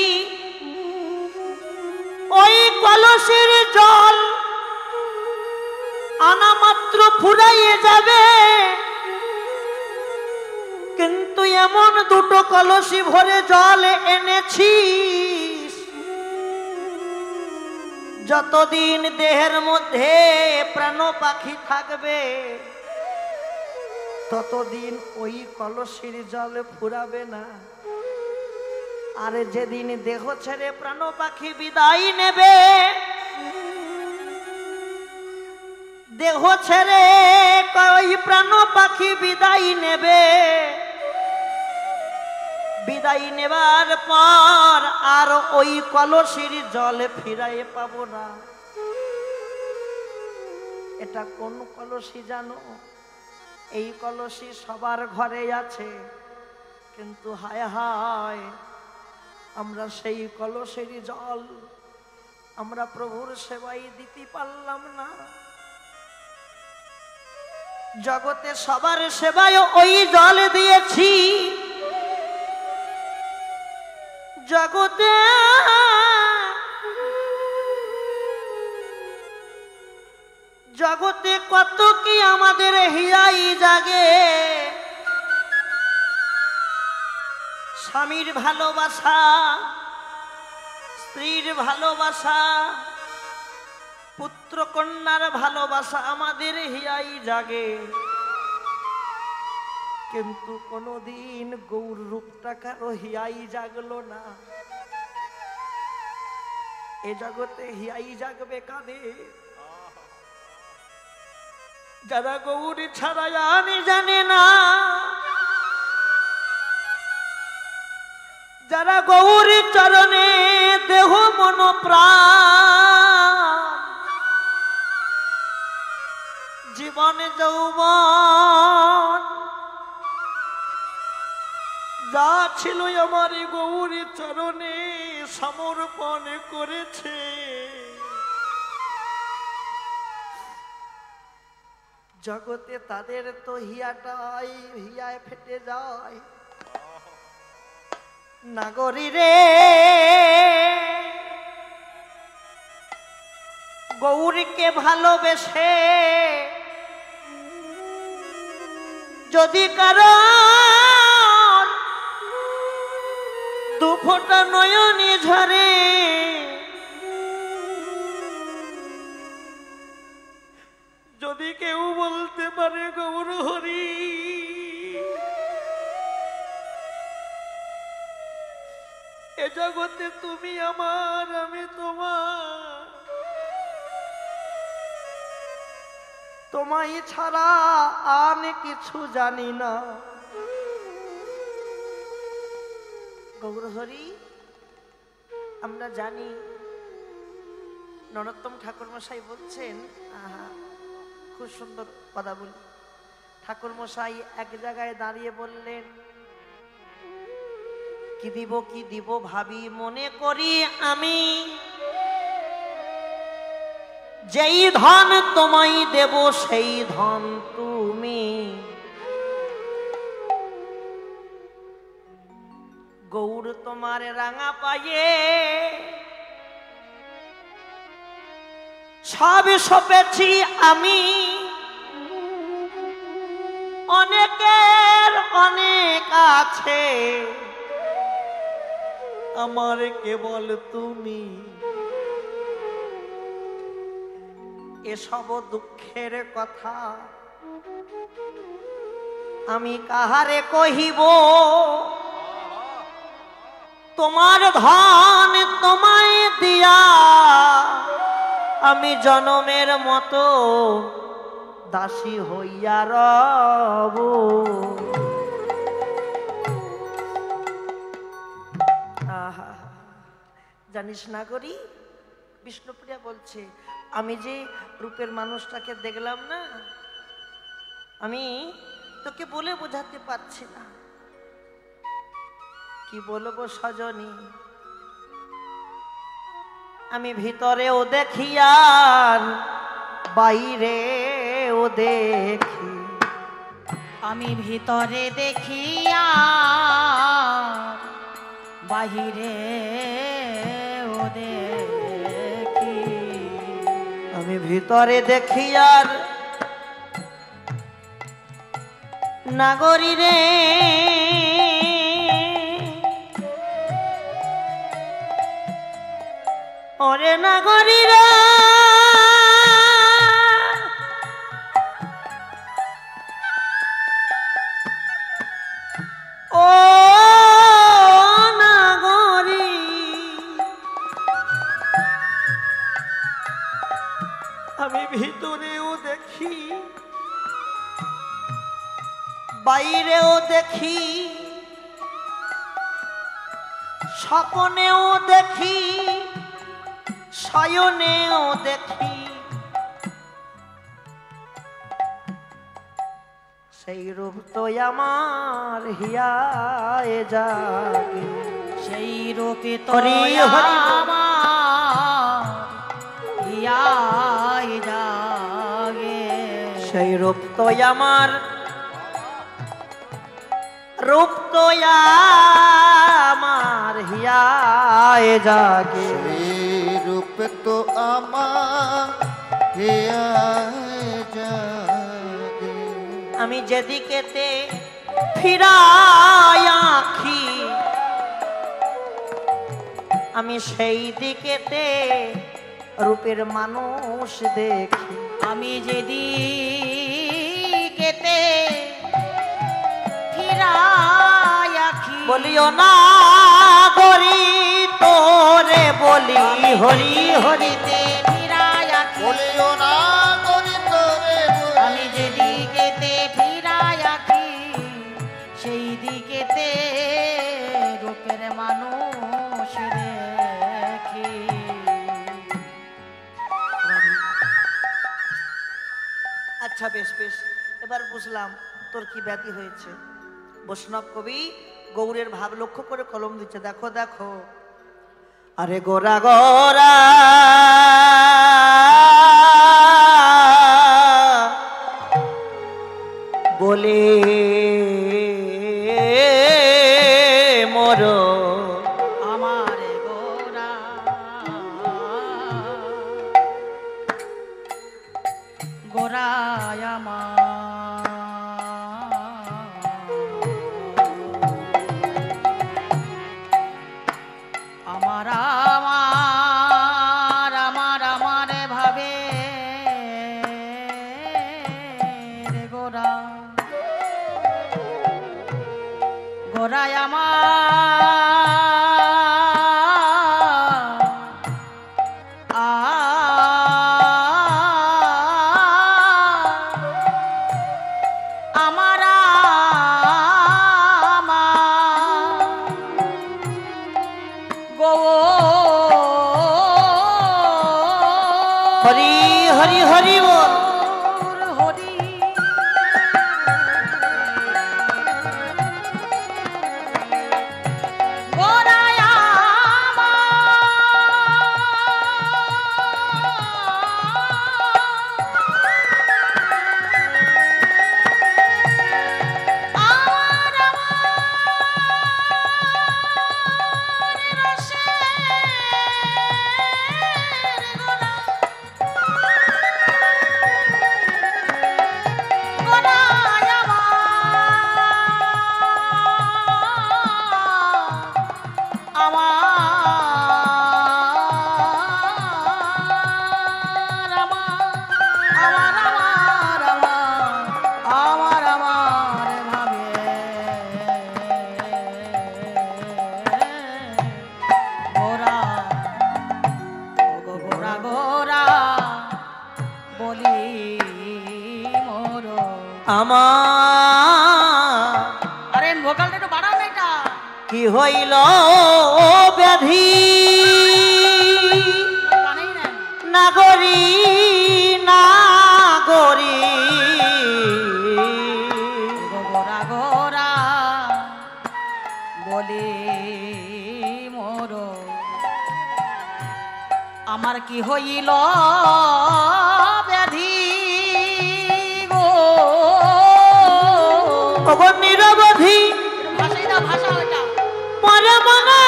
ওই কলসির জল আনা মাত্র ফুরাইয়ে যাবে, কিন্তু এমন দুটো কলসি ভরে জল এনেছিস যতদিন দেহের মধ্যে প্রাণ পাখি থাকবে ততদিন ওই কলসির জল ফুরাবে না। আর যেদিন দেহ ছেড়ে প্রাণ পাখি বিদায় নেবে, দেহ ছেড়ে ওই প্রাণ পাখি বিদায় নেবে, বিদায় নেবার পর আর ওই কলসির জল ফিরাই পাবো না। এটা কোন কলসি জানো? এই কলসি সবার ঘরে আছে, কিন্তু হায় হায় আমরা সেই কলসের জল আমরা প্রভুর সেবায় দিতে পারলাম না। জগতে সবার সেবায় ওই জল দিয়েছি, জগতে জগতে কত কি আমাদের হিয়াই জাগে। স্বামীর ভালোবাসা, স্ত্রীর ভালোবাসা, পুত্র কন্যার ভালোবাসা আমাদের হিয়াই জাগে, কিন্তু কোনদিন গৌর রূপটা কারো হিয়াই জাগলো না। এ জগতে হিয়াই জাগবে কাদের? যারা গৌরী ছাড়া জানে না, যারা গৌরী চরণে দেহ মন প্রাণ জীবন যৌবন যা ছিল আমার গৌরী চরণে সমর্পণ করেছে, জগতে তাদের তো হিয়াটাই হিয়ায় ফেটে যায়। নাগরী রে, গৌরীকে ভালোবেসে যদি কারো দুফোঁটা নয়নে ঝরে, যদি কেউ বলতে পারে গৌর হরি জগতে তুমি আমার, আমি তোমার, তোমায় ছাড়া আর কিছু জানি না। গৌরহরি, আমরা জানি নরোত্তম ঠাকুরমশাই বলছেন, খুব সুন্দর কথা বলি, ঠাকুরমশাই এক জায়গায় দাঁড়িয়ে বললেন, কি দিব ভাবি মনে করি আমি, যেই ধন তোমায় দেব সেই ধন তুমি। গৌর তোমার রাঙা পায়ে সব সপেছি আমি, অনেকের অনেক আছে, আমার কেবল তুমি। এসব দুঃখের কথা আমি কাহারে কহিব, তোমার ধন তোমায় দিয়া আমি জনমের মতো দাসী হইয়া রব। জানিস না করি, বিষ্ণুপ্রিয়া বলছে, আমি যে রূপের মানুষটাকে দেখলাম না, আমি তোকে বলে বোঝাতে পারছি না। কি বলবো সজনী, আমি ভিতরেও দেখি আর বাইরেও দেখি, আমি ভিতরে দেখি আর বাহিরে ও দেখি, আমি ভিতরে দেখি আর নাগরী রে, ওরে নাগরী রে, ও নাগরী, আমি ভিতরেও দেখি বাইরেও দেখি, স্বপ্নেও দেখি শয়নেও দেখি, সেই রূপ তো আমার হিয়ায় জাগে, সেই রূপে তো হরি হরি আমার হিয়ায় জাগে, সেই রূপ তো আমার, রূপ তো আমার হিয়ায় জাগে, রূপ তো আমার হিয়ায় জাগে। আমি যেদিকেতে ফিরাই আঁখি, আমি সেই দিকেতে রূপের মানুষ দেখি, আমি যেদিকেতে ফিরাই আঁখি, বলিও না গরি তোরে বলি হরি হরি, তে ফিরাই আঁখি, বলিও না করি তোরে আমি যেদিকেতে ফিরাই আঁখি, সেই দিকেতে রূপের মানুষ দেখি। আচ্ছা বেশ বেশ, এবার বুঝলাম তোর কি ব্যাধি হয়েছে। বৈষ্ণব কবি গৌরের ভাব লক্ষ্য করে কলম দিচ্ছে, দেখো দেখো, আরে গোরা গোরা বলে মোর আমার গোরা গোরায় আমার আমার আমার আমার ভাবে রে গোরা, গোরায় আমার হরি হরি বল। হরি গোরায়া আমার আরে ভোকালটা একটু বাড়াও না এটা। কি হইল ব্যাধি কানেই নেয় না। নাগরী নাগরী গোরা গোরা বলি মোর আমার কি হইল ব্যাধি গো খবর নিরবধি ভাষাই দাও ভাষা ওটা মনে মনে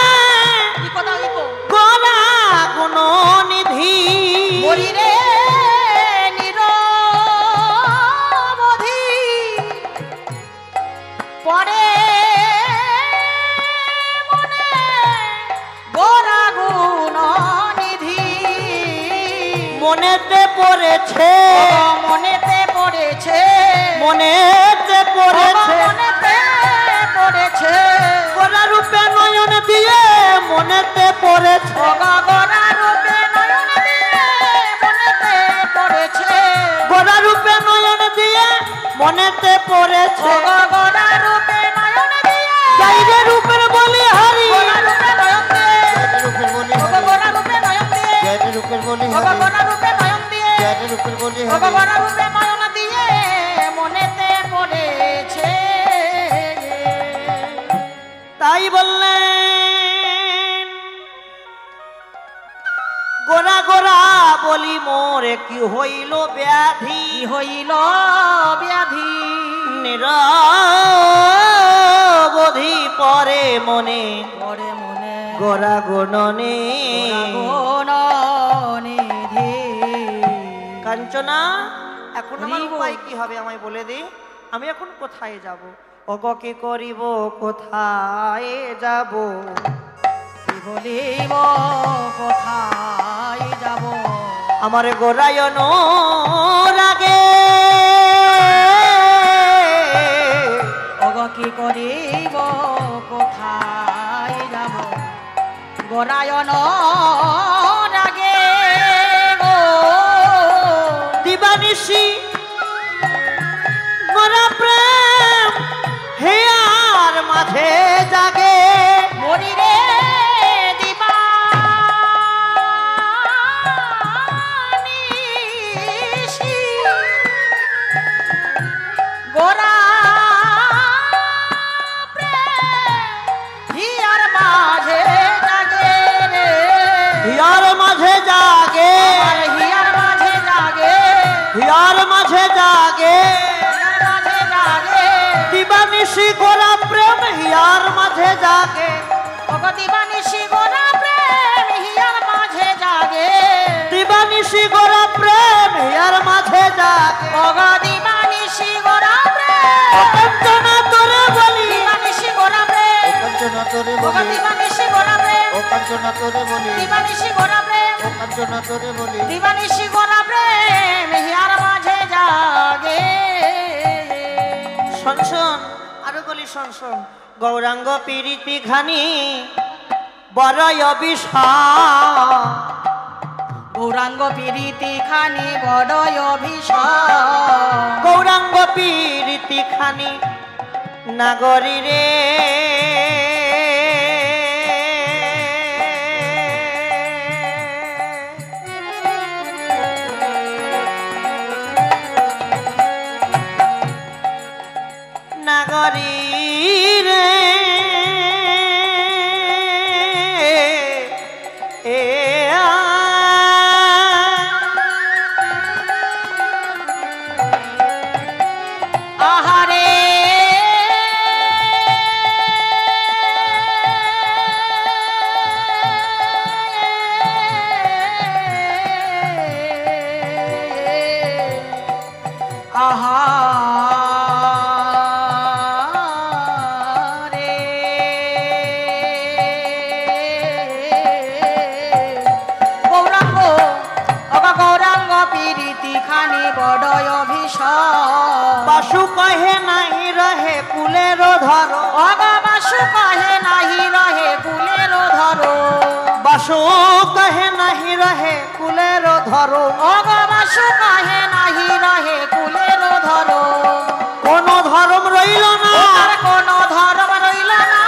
ইকো দাও ইকো গলা গুণ নিধি বলি রে নিরবধি পরে মনে গোরা গুণ নিধি মনেতে পড়েছে মনেতে পড়েছে মনেতে পড়েছে মনেতে পড়েছে গোরা রূপে নয়ন দিয়ে মনেতে পড়েছে গোরা রূপে নয়ন দিয়ে মনেতে পড়েছে গোরা রূপে নয়ন দিয়ে মনেতে পড়েছে গোরা রূপে নয়ন দিয়ে গাইরে রূপের বলি হরি গোরা রূপে নয়ন দিয়ে রূপের বলি গোরা রূপে নয়ন দিয়ে জয় রূপের বলি গোরা রূপে নয়ন দিয়ে জয় রূপের বলি গোরা রূপে নয়ন দিয়ে মনেতে পড়েছে তাই বললেন গোরা গোরা বলি মোরে কি হইল ব্যাধি কি হইল ব্যাধি নিরবধি পরে মনে পরে মনে গোরা গুণনে নিধি কাঞ্চনা এখন আমার হরিব। উপায় কি হবে আমায় বলে দে আমি এখন কোথায় যাব অগ কি করিব কোথায় যাব কি বলিব কোথায় যাব আমার গোরায়ন রাগে অগ কি করিব কোথায় যাব গোরায়ন রাগে গো দিবানিশি গোরা প্রেম হেয়ার মাঝে জাগে মরি রে দিবানিশি গোরা হিয়ার মাঝে জাগে রে হিয়ার মাঝে জাগে হিয়ার মাঝে জাগে হিয়ার মাঝে জাগে হিয়ার মাঝে জাগে দিবানিশি গোরা প্রেম হিয়ার মাঝে জাগে ওগো দিবানিশি গোরা প্রেম হিয়ার মাঝে জাগে দিবানিশি গোরা প্রেম হিয়ার মাঝে জাগে ওগো দিবানিশি গোরা প্রেম কাঞ্চনা তোরে বলি দিবানিশি গোরা প্রেম কাঞ্চনা তোরে ওগো বলি দিবানিশি গোরা প্রেম ও কাঞ্চনা তোরে বলি দিবানিশি গোরা প্রেম ও কাঞ্চনা তোরে বলি দিবানিশি গোরা প্রেম হিয়ার মাঝে জাগে শোন শোন আরো বলি শোন শোন গৌরাঙ্গ পীড়িতি ঘানি বড়ই অভিশাপ গৌরাঙ্গ পীড়িতি খানি বড়ই অভিশাপ গৌরাঙ্গ পীড়িতি খানি নাগরী রে করি রে এ আহারে আহারে গৌরাঙ্গ অগা গৌরাঙ্গ পীড়িতি খানি বড়য় অভিশাপ বাসু কহে নাহি রহে কুলের ধর অগা বাসু কহে নাহি রহে কুলের ধরো বাসু কহে নাহি রহে কুলের ধর অগা বাসু কহে নাহি রহে কুলের ধরো কোন ধর্ম রইল না ওর কোনো ধর্ম রইল না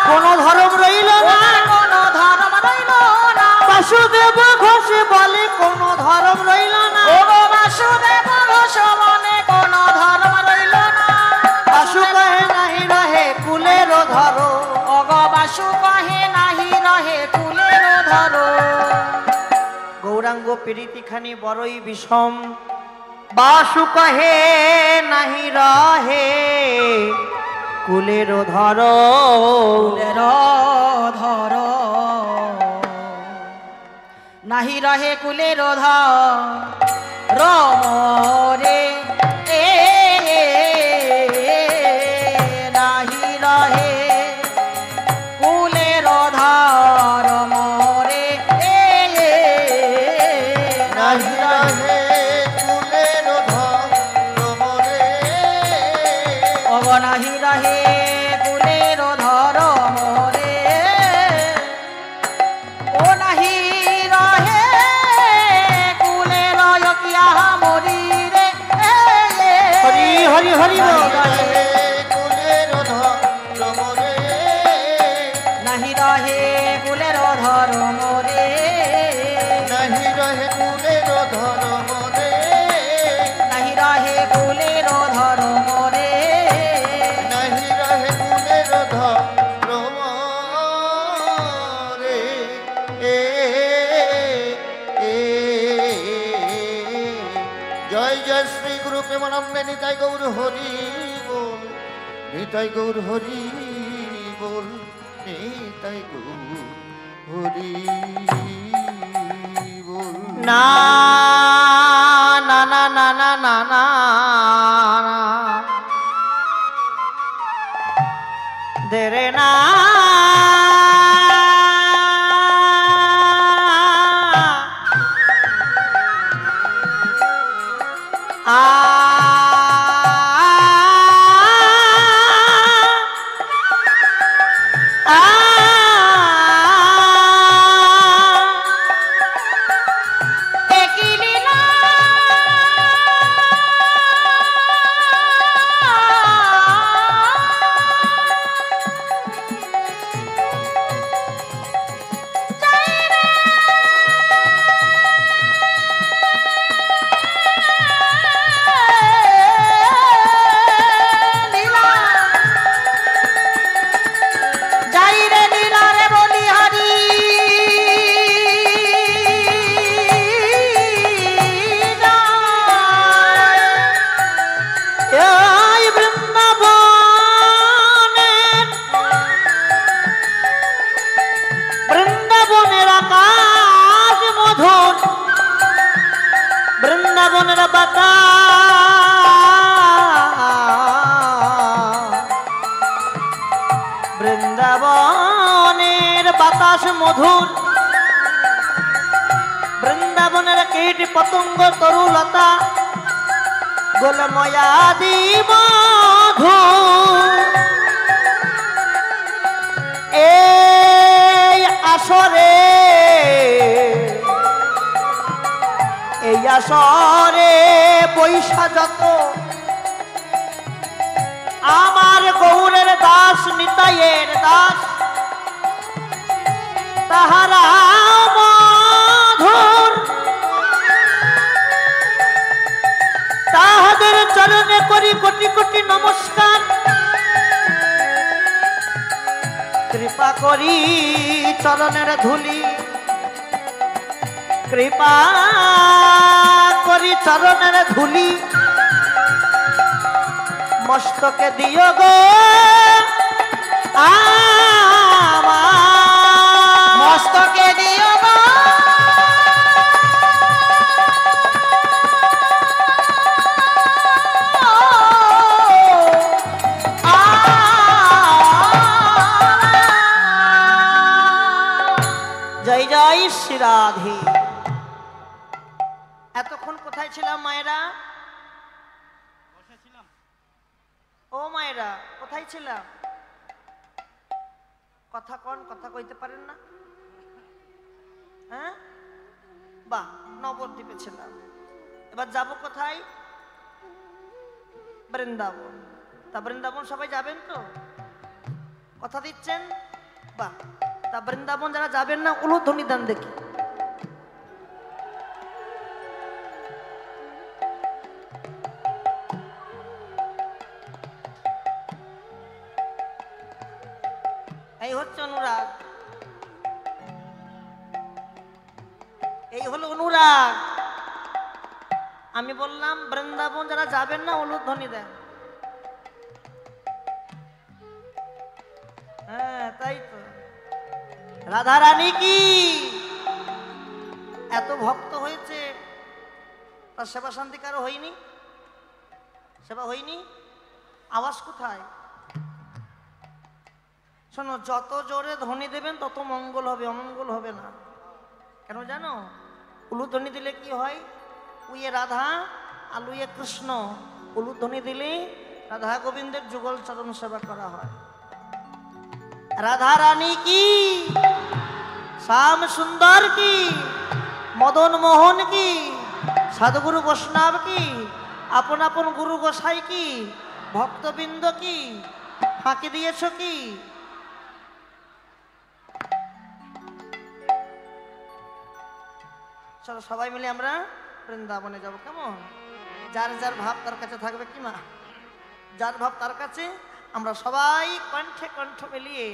কোন ধর্ম রইল না ওর কোনো ধর্ম রইল না বাসুদেব ঘোষ বলে কোন ধর্ম রইল না ও গো বাসুদেব ঘোষ মনে কোনো ধর্ম রইল না বাসু কহে নাহি রহে কুলের ধর অগ বাসু কহে নাহি রহে কুলের ধরো গৌরাঙ্গ পীড়িতিখানি বড়ই বিষম বাসু কহে নাহি রহে কুলের ধর কুলের ধর নাহি রহে কুলের ধর মরে এ নাহি রহে কুলের ধর মরে এ নাহি রহে কুলের ধর মোরে অব নাহি রহে কুলের ধর মরে ও নাহি রহে কুলের কিয়া মরি রে হরি হরি হরি বল। রহে কুলের ধর মোরে নাহি রহে কুলের ধর মরে নাহি রহে কুলের ধর মোরে নাহি রহে কুলের ধর মরে নাহি রহে কুলের ধর মোরে জয় জয় শ্রী গুরু প্রেমানন্দে নিতাই গৌর হরি বল নিতাই গৌর হরি বল নিতাই গৌর হরি বল না না না না না না না দেরে না বৃন্দাবনের বৃন্দাবনের বাতাস মধুর বৃন্দাবনের কীট পতঙ্গ তরুলতা গোলময়াদি মধু এই আসরে এই আসরে বৈশা যত আমার গৌরের দাস নিতাইয়ের দাস তাহারা মধুর তাহাদের চরণে করি কোটি কোটি নমস্কার কৃপা করি চরণের ধুলি, কৃপা করি চরণের ধুলি মস্তকে দিও গো আমার, মস্তকে দিও গো জয় জয় শ্রী রাধে। এতক্ষণ কোথায় ছিলাম মায়েরা? ও মায়েরা কোথায় ছিলাম? কথা কন, কথা কইতে পারেন না? হ্যাঁ, বাহ, নবদ্বীপে ছিলাম। এবার যাব কোথায়? বৃন্দাবন। তা বৃন্দাবন সবাই যাবেন তো? কথা দিচ্ছেন? বাহ, তা বৃন্দাবন যারা যাবেন না উলুধ্বনি দেন দেখি। এই হচ্ছে অনুরাগ, এই হলো অনুরাগ। আমি বললাম বৃন্দাবন যারা যাবেন না উলুধ্বনি দেন। হ্যাঁ তাই তো। রাধা রানী কি এত ভক্ত হয়েছে, তার সেবা শান্তি কারো হয়নি? সেবা হয়নি? আওয়াজ কোথায়? শোনো, যত জোরে ধ্বনি দেবেন তত মঙ্গল হবে, অমঙ্গল হবে না। কেন জানো? উলুধ্বনি দিলে কি হয়? উইয়ে রাধা আর লুইয়ে কৃষ্ণ। উলুধ্বনি দিলে রাধা গোবিন্দের যুগল চরণ সেবা করা হয়। রাধা রানী কি, শ্যাম সুন্দর কি, মদন মোহন কি, সাধুগুরু বৈষ্ণব কি, আপন আপন গুরু গোসাই কি, ভক্তবৃন্দ কি, ফাঁকি দিয়েছ কি? চলো সবাই মিলে আমরা বৃন্দাবনে যাব, কেমন? যার যার ভাব তার কাছে থাকবে কি মা? যার ভাব তার কাছে। আমরা সবাই কণ্ঠে কণ্ঠ মিলিয়ে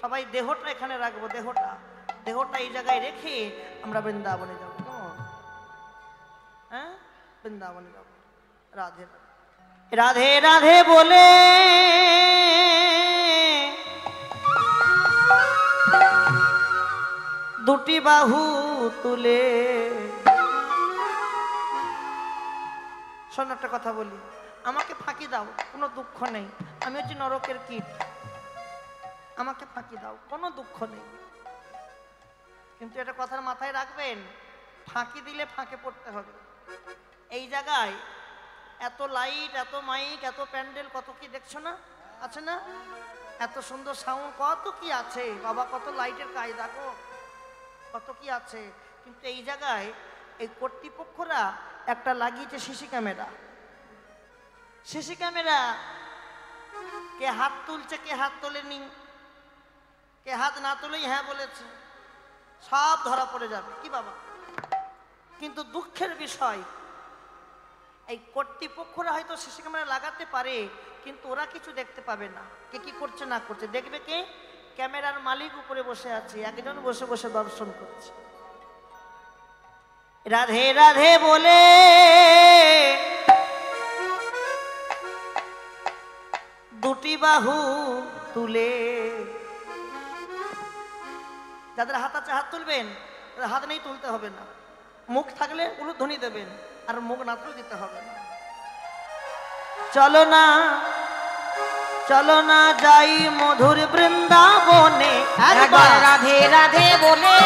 সবাই দেহটা এখানে রাখবো, দেহটা এই জায়গায় রেখে আমরা বৃন্দাবনে যাব, কেমন? হ্যাঁ, বৃন্দাবনে যাব। রাধে রাধে রাধে বলে দুটি বাহু তুলে। শোন একটা কথা বলি, আমাকে ফাঁকি দাও, কোনো দুঃখ নেই। আমি হচ্ছি নরকের কীট, আমাকে ফাঁকি দাও, কোনো দুঃখ নেই। কিন্তু এটা কথার মাথায় রাখবেন, ফাঁকি দিলে ফাঁকে পড়তে হবে। এই জায়গায় এত লাইট, এত মাইক, এত প্যান্ডেল, কত কি দেখছো না? আছে না? এত সুন্দর সাউন্ড, কত কি আছে বাবা, কত লাইটের কায়দা গো, কত কি আছে। কিন্তু এই জায়গায় এই কর্তৃপক্ষরা একটা লাগিয়েছে সিসি ক্যামেরা। সিসি ক্যামেরা, কে হাত তুলছে কে হাত তোলেনি, কে হাত না তুলেই হ্যাঁ বলেছে, সব ধরা পড়ে যাবে কি বাবা। কিন্তু দুঃখের বিষয়, এই কর্তৃপক্ষরা হয়তো সিসি ক্যামেরা লাগাতে পারে, কিন্তু ওরা কিছু দেখতে পাবে না কে কি করছে না করছে। দেখবে কে? ক্যামেরার মালিক উপরে বসে আছে, একজন বসে বসে দর্শন করছে। রাধে রাধে বলে দুটি বাহু তুলে। যাদের হাত আছে হাত তুলবেন, হাত নেই তুলতে হবে না। মুখ থাকলে উলুধ্বনি দেবেন, আর মুখ না তুলে দিতে হবে না। চলো না চলো না যাই মধুর বৃন্দাবনে, একবার রাধে রাধে বলে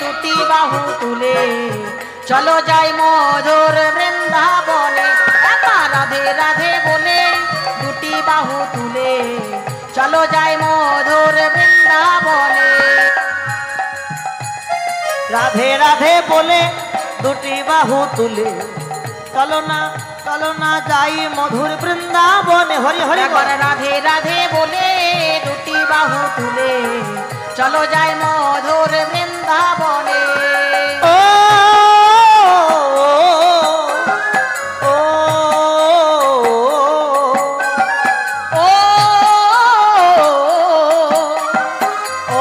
দুটি বাহু তুলে চলো যাই মধুর বৃন্দাবনে। একবার রাধে রাধে বলে দুটি বাহু তুলে চলো যাই মধুর বৃন্দাবনে। রাধে রাধে বলে দুটি বাহু তুলে চলো না যাই মধুর বৃন্দাবনে। হরি হরি একবার রাধে রাধে বলে দুটি বাহু তুলে চলো যাই মধুর বৃন্দাবনে। ও ও ও ও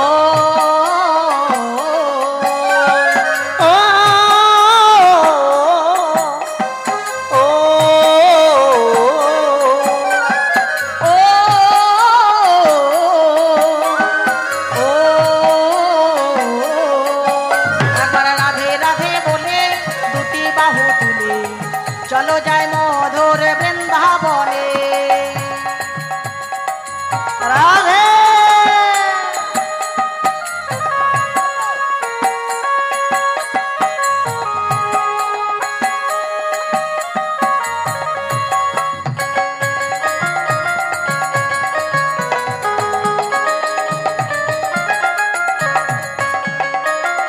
মধুর বৃন্দাবনে। রাধে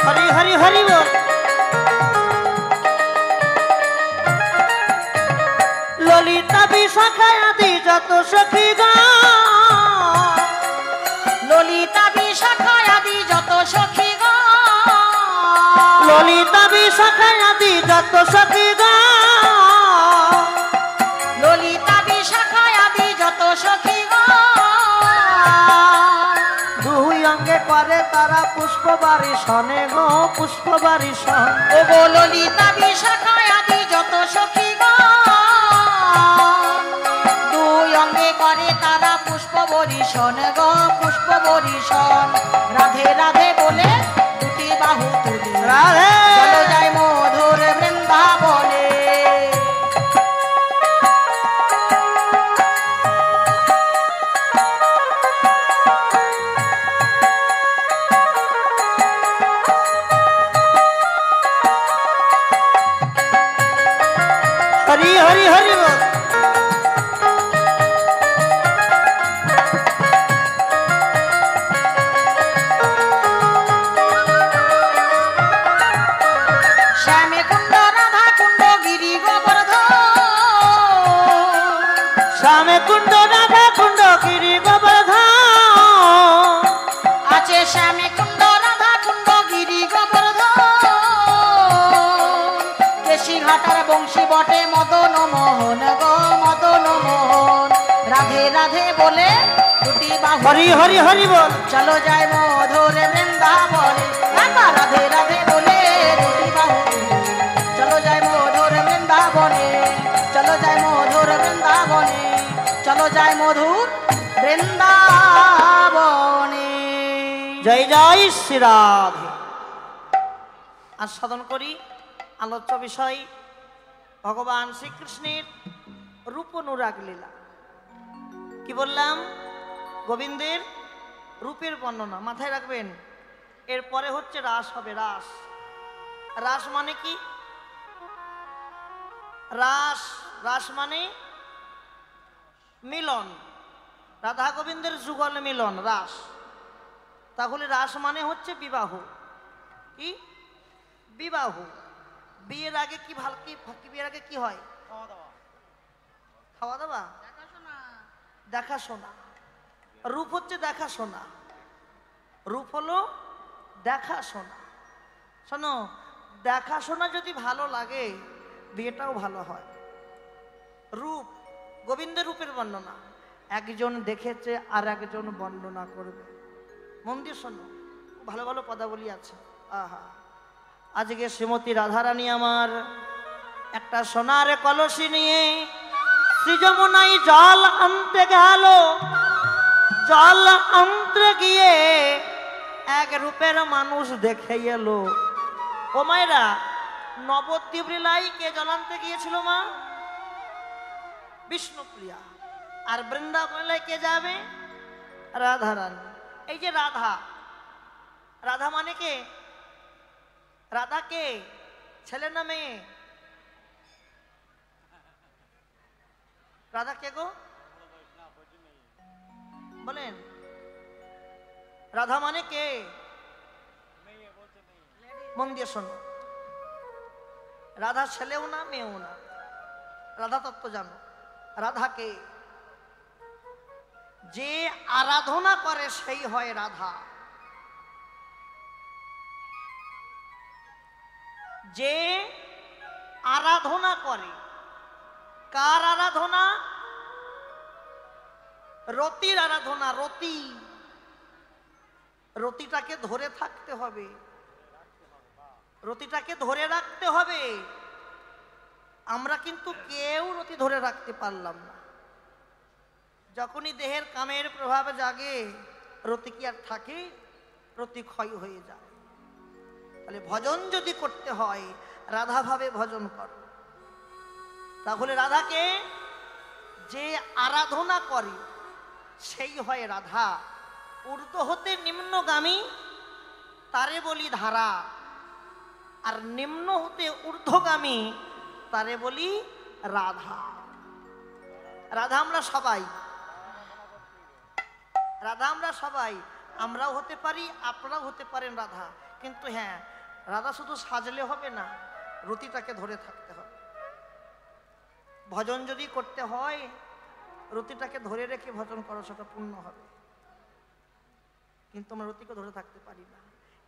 হরি হরি হরি বল। ললিতা বিশাখা আদি যত সখী গান, ললিতা বিশাখা আদি যত সখী গান, ললিতা বিশাখা আদি যত সখী গান, ললিতা বিশাখা আদি যত সখী গান, দুই অঙ্গে করে তারা পুষ্প বারিশনে গো পুষ্প বারিশন। ও গো ললিতা বিশাখা আদি যত সখী গান, দুই অঙ্গে করে তারা পুষ্প বরিশন গো পুষ্প বরিশন। রাধে রাধে বলে দুটি বাহু তুলে রাধে চলো যায় মধুর বৃন্দাবনে। হরি হরি হরি বল। শ্যামে কুণ্ড রাধা কুণ্ড গিরি গোবর্ধন, শ্যামে কুণ্ড রাধা কুণ্ড গিরি গোবর্ধন, আছে শ্যামে কুণ্ড রাধা কুণ্ড গিরি গোবর্ধন, কেশি ঘাটার বংশী বটে মদন মোহন গো মদন মোহন। রাধে রাধে বলে দুটি বাহু হরি হরি হরি বল। চলো যায় মধুর বৃন্দাবনে। রাধে রাধে বলে দুটি বাহু চলো যায় মধুর বৃন্দাবনে, চলো যায় মধুর বৃন্দাবনে, চলো যায় মধুর বৃন্দাবনে। জয় জয় শ্রী রাধে। আস্বাদন করি আলোচ্য বিষয় ভগবান শ্রীকৃষ্ণের রূপ অনুরাগ লীলা। কি বললাম? গোবিন্দের রূপের বর্ণনা মাথায় রাখবেন। এরপরে হচ্ছে রাস হবে। রাস, রাস মানে কি? রাস, রাস মানে মিলন, রাধা গোবিন্দের যুগল মিলন রাস। তাহলে রাস মানে হচ্ছে বিবাহ। কি বিবাহ? বিয়ের আগে কি ভালো কি বিয়ের আগে কি হয়? খাওয়া দাওয়া, দেখাশোনা। রূপ হচ্ছে দেখাশোনা, রূপ হলো দেখাশোনা। শোনো, দেখাশোনা যদি ভালো লাগে বিয়েটাও ভালো হয়। রূপ, গোবিন্দের রূপের বর্ণনা একজন দেখেছে আর একজন বর্ণনা করবে। মন দিয়ে শোনো, ভালো ভালো পদাবলী আছে। আহা, আজকে শ্রীমতী রাধারানী আমার একটা সোনার কলসি নিয়ে শ্রীযমুনায় জল আনতে গেল। জল আনতে গিয়ে এক রূপের মানুষ দেখে এলো। ও মায়েরা, নবদ্বীপ লীলায় কে জল আনতে গিয়েছিল মা? বিষ্ণুপ্রিয়া। আর বৃন্দাবনে কে যাবে? রাধারানী। এই যে রাধা, রাধা মানে কে? রাধা কে? ছেলে না মেয়ে? রাধা কে গো বলেন? রাধা মানে কে? মন দিয়ে শোনো, রাধা ছেলেও না মেয়েও না। রাধা তত্ত্ব জানো। রাধা কে? যে আরাধনা করে সেই হয় রাধা। যে আরাধনা করে। কার আরাধনা? রতির আরাধনা। রতি, রতিটাকে ধরে থাকতে হবে, রতিটাকে ধরে রাখতে হবে। আমরা কিন্তু কেউ রতি ধরে রাখতে পারলাম না। যখনই দেহের কামের প্রভাব জাগে, রতি কি আর থাকে? রতি ক্ষয় হয়ে যায়। তাহলে ভজন যদি করতে হয় রাধা ভাবে ভজন করো। তাহলে রাধাকে যে আরাধনা করে সেই হয় রাধা। ঊর্ধ্ব হতে নিম্নগামী তারে বলি ধারা, আর নিম্ন হতে ঊর্ধ্বগামী তারে বলি রাধা। রাধা আমরা সবাই, রাধা আমরা সবাই, আমরাও হতে পারি, আপনারাও হতে পারেন রাধা। কিন্তু হ্যাঁ, রাধা শুধু সাজলে হবে না, রতিটাকে ধরে থাকতে হবে। ভজন যদি করতে হয় রতিটাকে ধরে রেখে ভজন করো, সেটা পূর্ণ হবে। কিন্তু আমরা রতিকে ধরে থাকতে পারি না।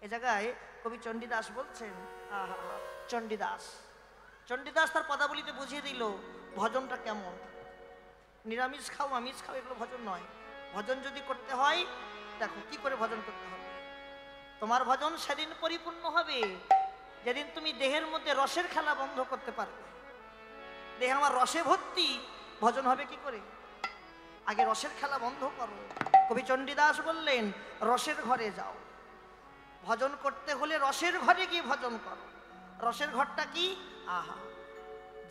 এ জায়গায় কবি চণ্ডীদাস বলছেন, চণ্ডীদাস তার পদাবলিতে বুঝিয়ে দিল ভজনটা কেমন। নিরামিষ খাও আমিষ খাও এগুলো ভজন নয়। ভজন যদি করতে হয় দেখো কি করে ভজন করতে হবে। তোমার ভজন সেদিন পরিপূর্ণ হবে যেদিন তুমি দেহের মধ্যে রসের খেলা বন্ধ করতে পারবে। দেহে আমার রসে ভর্তি, ভজন হবে কি করে? আগে রসের খেলা বন্ধ করো। কবি চণ্ডীদাস বললেন রসের ঘরে যাও, ভজন করতে হলে রসের ঘরে গিয়ে ভজন করো। রসের ঘরটা কি? আহা,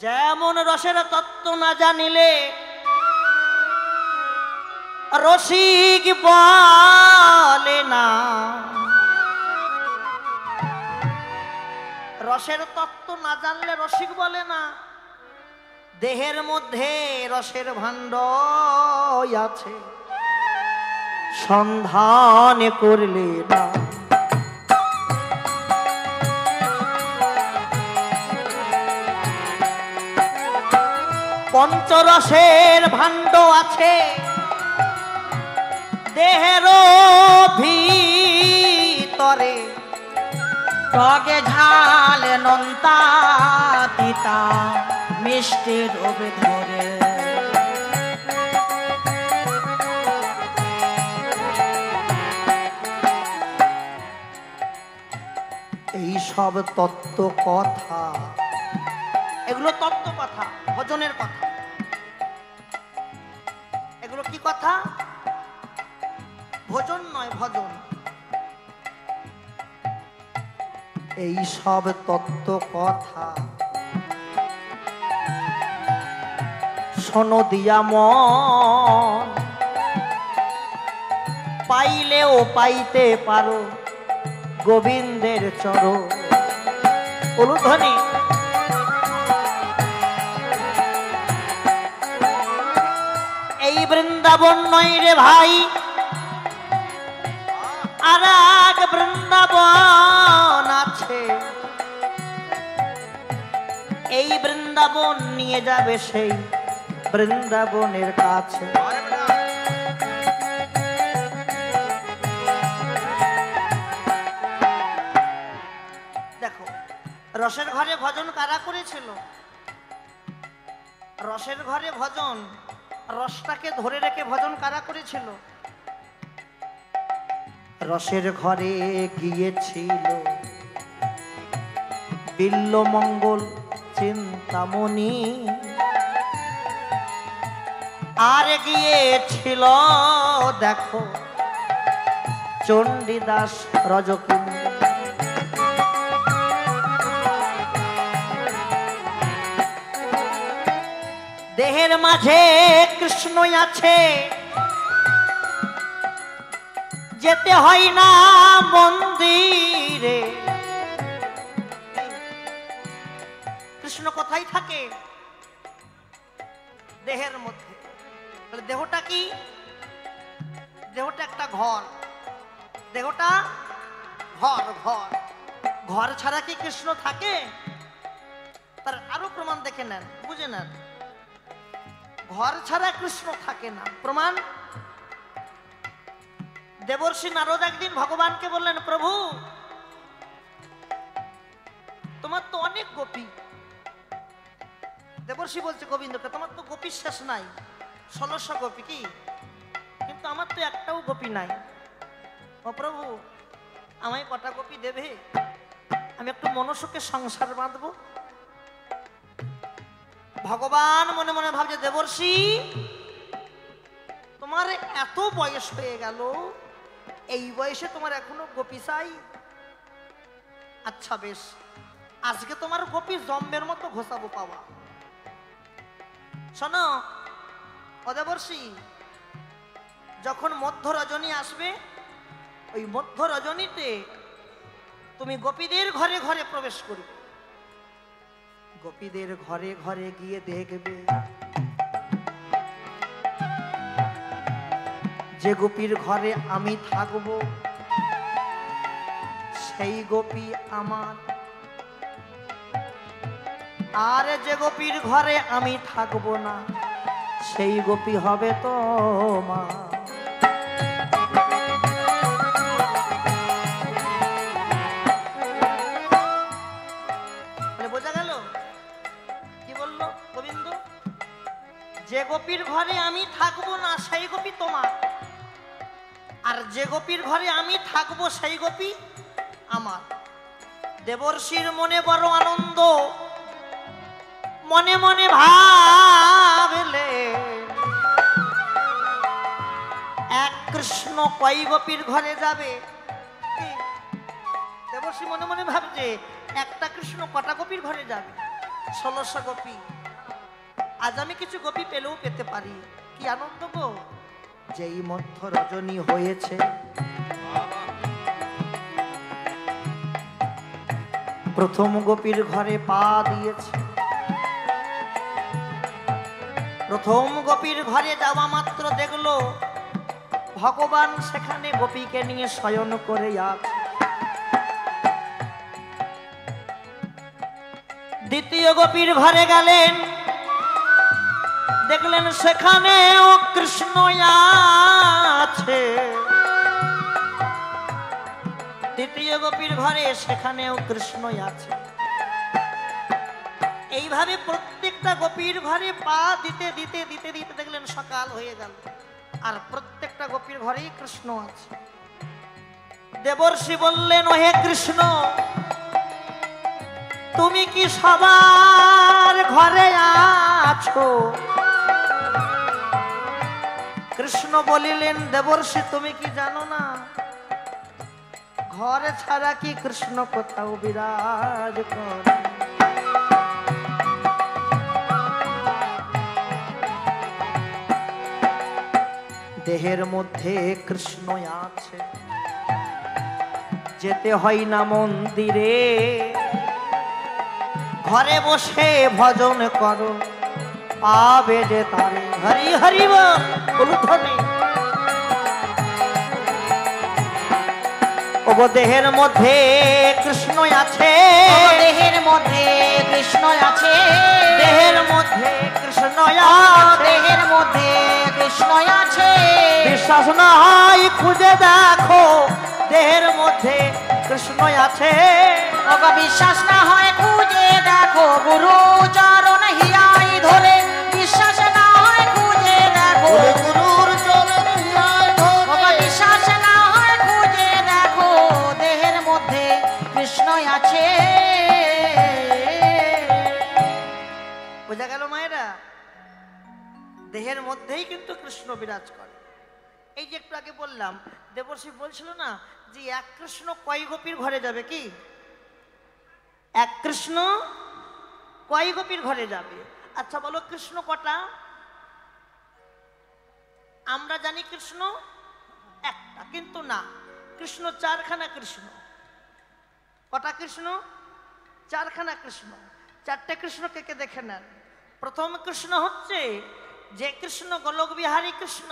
যেমন রসের তত্ত্ব না জানিলে রসিক বলে না। রসের তত্ত্ব না জানলে রসিক বলে না। দেহের মধ্যে রসের ভাণ্ড আছে, সন্ধান করলে না। পঞ্চরসের ভাণ্ড আছে দেহের ভিতরে, টকে ঝাল নন্তা তিতা মিষ্টি রবে ধরে। এই সব তত্ত্ব কথা, এগুলো তত্ত্ব কথা, ভজনের কথা। এগুলো কি কথা? ভজন নয়, ভজন। এই সব তত্ত্ব কথা শোনো দিয়া মন, পাইলেও পাইতে পারো গোবিন্দের চরণ। উলুধ্বনি। এই বৃন্দাবন নয় রে ভাই, আর এক বৃন্দাবন আছে। এই বৃন্দাবন নিয়ে যাবে সেই বৃন্দাবনের কাছে। দেখো রসের ঘরে ভজন কারা করেছিল? রসের ঘরে ভজন, রসটাকে ধরে রেখে ভজন কারা করেছিল? রসের ঘরে গিয়েছিল বিল্লমঙ্গল চিন্তামণি, আর গিয়েছিল দেখো চণ্ডীদাস রজকিনী। দেহের মাঝে কৃষ্ণ আছে, যেতে হয় না মন্দিরে। কৃষ্ণ কোথায় থাকে? দেহের মধ্যে। তাহলে দেহটা কি? দেহটা একটা ঘর। দেহটা ঘর, ঘর। ঘর ছাড়া কি কৃষ্ণ থাকে? তার আরো প্রমাণ দেখে নেন, বুঝে নেন। ঘর ছাড়া কৃষ্ণ থাকে না। প্রমাণ, দেবর্ষি নারদ একদিন ভগবানকে বললেন, প্রভু তোমার তো অনেক গোপী। দেবর্ষি বলছে গোবিন্দকে, তোমার তো গোপীর শেষ নাই, 1600 গোপী কি, কিন্তু আমার তো একটাও গোপী নাই। ও প্রভু আমায় কটা গোপী দেবে? আমি একটু মনসুখে সংসার বাঁধবো। ভগবান মনে মনে ভাবছে, দেবর্ষি তোমার এত বয়স হয়ে গেল, এই বয়সে তোমার এখনো গোপী চাই? আচ্ছা বেশ, আজকে তোমার গোপী জম্মের মতো ঘোষাবো পাওয়া। শোনো অদেবর্ষী, যখন মধ্য রজনী আসবে, ওই মধ্য রজনীতে তুমি গোপীদের ঘরে ঘরে প্রবেশ করবে। গোপীদের ঘরে ঘরে গিয়ে দেখবে যে গোপীর ঘরে আমি থাকব সেই গোপী আমার, আর যে গোপীর ঘরে আমি থাকব না সেই গোপী হবে তোমার। বোঝা গেল কি বললো গোবিন্দ? যে গোপীর ঘরে আমি থাকবো না সেই গোপী তোমার, আর যে গোপীর ঘরে আমি থাকবো সেই গোপী আমার। দেবর্ষির মনে বড় আনন্দ, মনে মনে ভাবলে এক কৃষ্ণ কয় গোপীর ঘরে যাবে? দেবর্ষি মনে মনে ভাবছে একটা কৃষ্ণ কটা গোপীর ঘরে যাবে? 1600 গোপী। আজ আমি কিছু গোপী পেলেও পেতে পারি, কি আনন্দ গো! যেই মধ্য রজনী হয়েছে, প্রথম গোপীর ঘরে পা দিয়েছে। প্রথম গোপীর ঘরে যাওয়া মাত্র দেখলো ভগবান সেখানে গোপীকে নিয়ে শয়ন করে আছে। দ্বিতীয় গোপীর ঘরে গেলেন, দেখলেন সেখানেও কৃষ্ণ আছে। তৃতীয় গোপীর ঘরে সেখানেও কৃষ্ণ আছে। এইভাবে প্রত্যেকটা গোপীর ঘরে পা দিতে দিতে দিতে দিতে দেখলেন সকাল হয়ে গেল, আর প্রত্যেকটা গোপীর ঘরেই কৃষ্ণ আছে। দেবর্ষি বললেন, ওহে কৃষ্ণ, তুমি কি সবার ঘরে আছো? কৃষ্ণ বলিলেন, দেবর্ষি তুমি কি জানো না ঘরে ছাড়া কি কৃষ্ণ কোথাও বিরাজ করে? দেহের মধ্যে কৃষ্ণ আছে, যেতে হয় না মন্দিরে, ঘরে বসে ভজন করো পাবে যে তারে। হরি হরি বল ধ্বনি। ওগো দেহের মধ্যে কৃষ্ণ আছে, দেহের মধ্যে কৃষ্ণ আছে, দেহের মধ্যে কৃষ্ণ আছে, দেহের মধ্যে কৃষ্ণ আছে। বিশ্বাস না হয় খুঁজে দেখো, দেহের মধ্যে কৃষ্ণ আছে। ওগো বিশ্বাস না হয় খুঁজে দেখো, গুরু চরণ হিয়াই ধরে। বিশ্বাস না হয় খুঁজে দেখো, গুরুর চরণ হিয়ায় ধরে। ওগো বিশ্বাস না হয় খুঁজে দেখো, দেহের মধ্যে কৃষ্ণ আছে। বোঝা গেল মায়েরা? দেহের মধ্যেই কিন্তু কৃষ্ণ বিরাজ করে। এই যে একটু আগে বললাম, দেবর্ষি বলছিল না যে এক কৃষ্ণ কয় গোপীর ঘরে যাবে? কি এক কৃষ্ণ কয় গোপীর ঘরে যাবে? আচ্ছা বলো, কৃষ্ণ কটা? আমরা জানি কৃষ্ণ একটা, কিন্তু না, কৃষ্ণ চারখানা কৃষ্ণ। কটা কৃষ্ণ? চারখানা কৃষ্ণ। চারটে কৃষ্ণকে কে দেখে নেন। প্রথম কৃষ্ণ হচ্ছে যে কৃষ্ণ গোলক বিহারী কৃষ্ণ,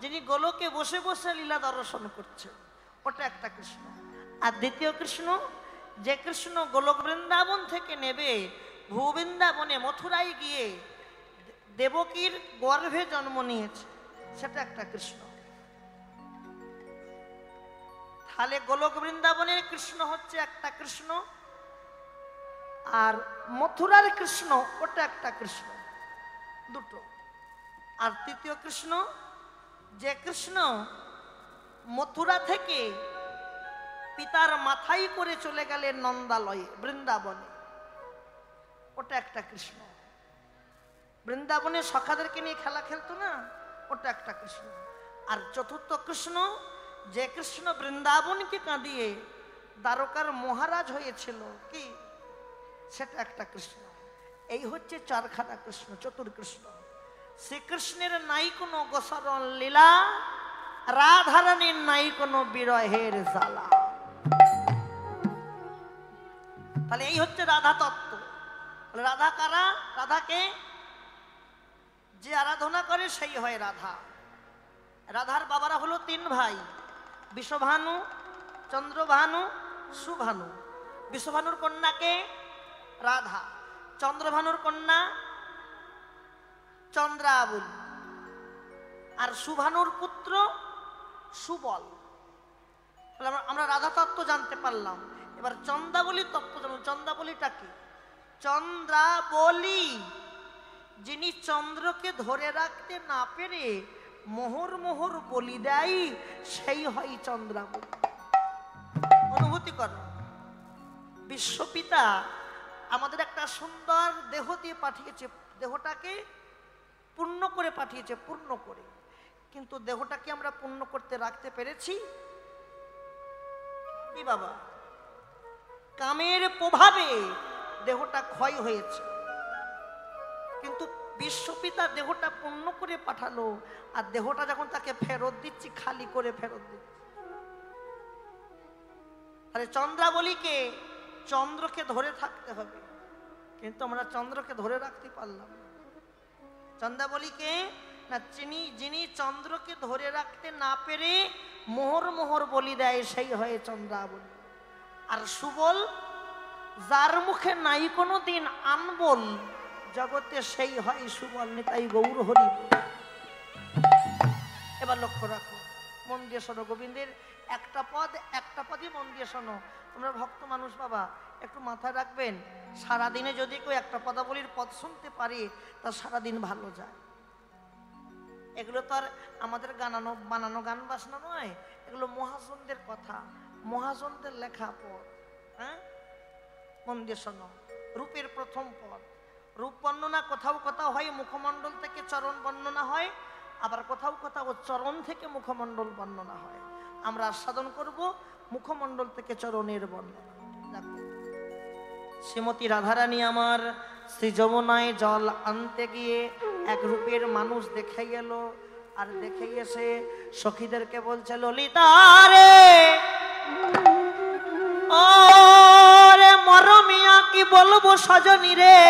যিনি গোলকে বসে বসে লীলা দর্শন করছে, ওটা একটা কৃষ্ণ। আর দ্বিতীয় কৃষ্ণ, যে কৃষ্ণ গোলক বৃন্দাবন থেকে নেবে ভূবৃন্দাবনে মথুরায় গিয়ে দেবকীর গর্ভে জন্ম নিয়েছে, সেটা একটা কৃষ্ণ। তাহলে গোলক বৃন্দাবনের কৃষ্ণ হচ্ছে একটা কৃষ্ণ, আর মথুরার কৃষ্ণ ওটা একটা কৃষ্ণ, দুটো। আর তৃতীয় কৃষ্ণ, যে কৃষ্ণ মথুরা থেকে পিতার মাথায় করে চলে গেলেন নন্দালয়ে বৃন্দাবনে, ওটা একটা কৃষ্ণ। বৃন্দাবনে সখাদেরকে নিয়ে খেলা খেলতো না, ওটা একটা কৃষ্ণ। আর চতুর্থ কৃষ্ণ, যে কৃষ্ণ বৃন্দাবনকে কাঁদিয়ে দ্বারকার মহারাজ হয়েছিল, কি সেটা একটা কৃষ্ণ। এই হচ্ছে চারখানা কৃষ্ণ, চতুর্কৃষ্ণ। শ্রীকৃষ্ণের নাই কোনো গোসরণ লীলা, রাধারানীর নাই কোনো বিরহের জ্বালা। তাহলে এই হচ্ছে রাধা তত্ত্ব। রাধা কারা? রাধাকে যে আরাধনা করে সেই হয় রাধা। রাধার বাবারা হলো তিন ভাই, বিষভানু, চন্দ্রভানু, সুভানু। বিষভানুর কন্যাকে রাধা, চন্দ্রভানুর কন্যা চন্দ্রাবলী, আর সুভানুর পুত্র সুবল। আমরা রাধা তত্ত্ব জানতে পারলাম। এবার চন্দ্রাবলী তত্ত্ব জানবো। চন্দ্রাবলীটা কি? চন্দ্রাবলী যিনি চন্দ্রকে ধরে রাখতে না পেরে মোহর মোহর বলি দেয়, সেই হয় চন্দ্রাবলী। অনুভূতি করো, বিশ্বপিতা আমাদের একটা সুন্দর দেহ দিয়ে পাঠিয়েছে, দেহটাকে পূর্ণ করে পাঠিয়েছে, পূর্ণ করে। কিন্তু দেহটাকে আমরা পূর্ণ করতে রাখতে পেরেছি কি বাবা? কামের প্রভাবে দেহটা ক্ষয় হয়েছে, কিন্তু বিশ্বপিতা দেহটা পূর্ণ করে পাঠালো, আর দেহটা যখন তাকে ফেরত দিচ্ছি, খালি করে ফেরত দিচ্ছি। আরে চন্দ্রাবলীকে, চন্দ্রকে ধরে থাকতে হবে, কিন্তু আমরা চন্দ্রকে ধরে রাখতে পারলাম না। চন্দ্রাবলীকে না, যিনি চন্দ্রকে ধরে রাখতে না পেরে মোহর মোহর বলি দেয়, সেই হয় চন্দ্রাবলী। আর সুবল, যার মুখে নাই কোনো দিন আনবল জগতে, সেই হয় সুবল। নিতাই গৌর হরি। এবার লক্ষ্য রাখো, মন দিয়ে শোনো, গোবিন্দের একটা পদই মন দিয়ে শোনো। তোমরা ভক্ত মানুষ বাবা, একটু মাথায় রাখবেন, সারাদিনে যদি কেউ একটা পদাবলীর পদ শুনতে পারে, তা সারাদিন ভালো যায়। এগুলো তো আর আমাদের বানানো গান বাসনা নয়, এগুলো মহাজনদের কথা, মহাজনদের লেখা পদ। হ্যাঁ, মন দিয়ে শোনো। রূপের প্রথম পদ। রূপ বর্ণনা কোথাও কোথাও হয় মুখমণ্ডল থেকে চরণ বর্ণনা হয়, আবার কোথাও কোথাও চরণ থেকে মুখমণ্ডল বর্ণনা হয়। আমরা আস্বাদন করব মুখমণ্ডল থেকে চরণের বর্ণনা। দেখো, শ্রীমতী রাধারানী আমার শ্রী যমুনায় জল আনতে গিয়ে এক রূপের মানুষ দেখে গেল, আর দেখে এসে সখীদেরকে বলছে, ললিতা রে, ও রে মরমিয়া, কি বলবো সজনী রে,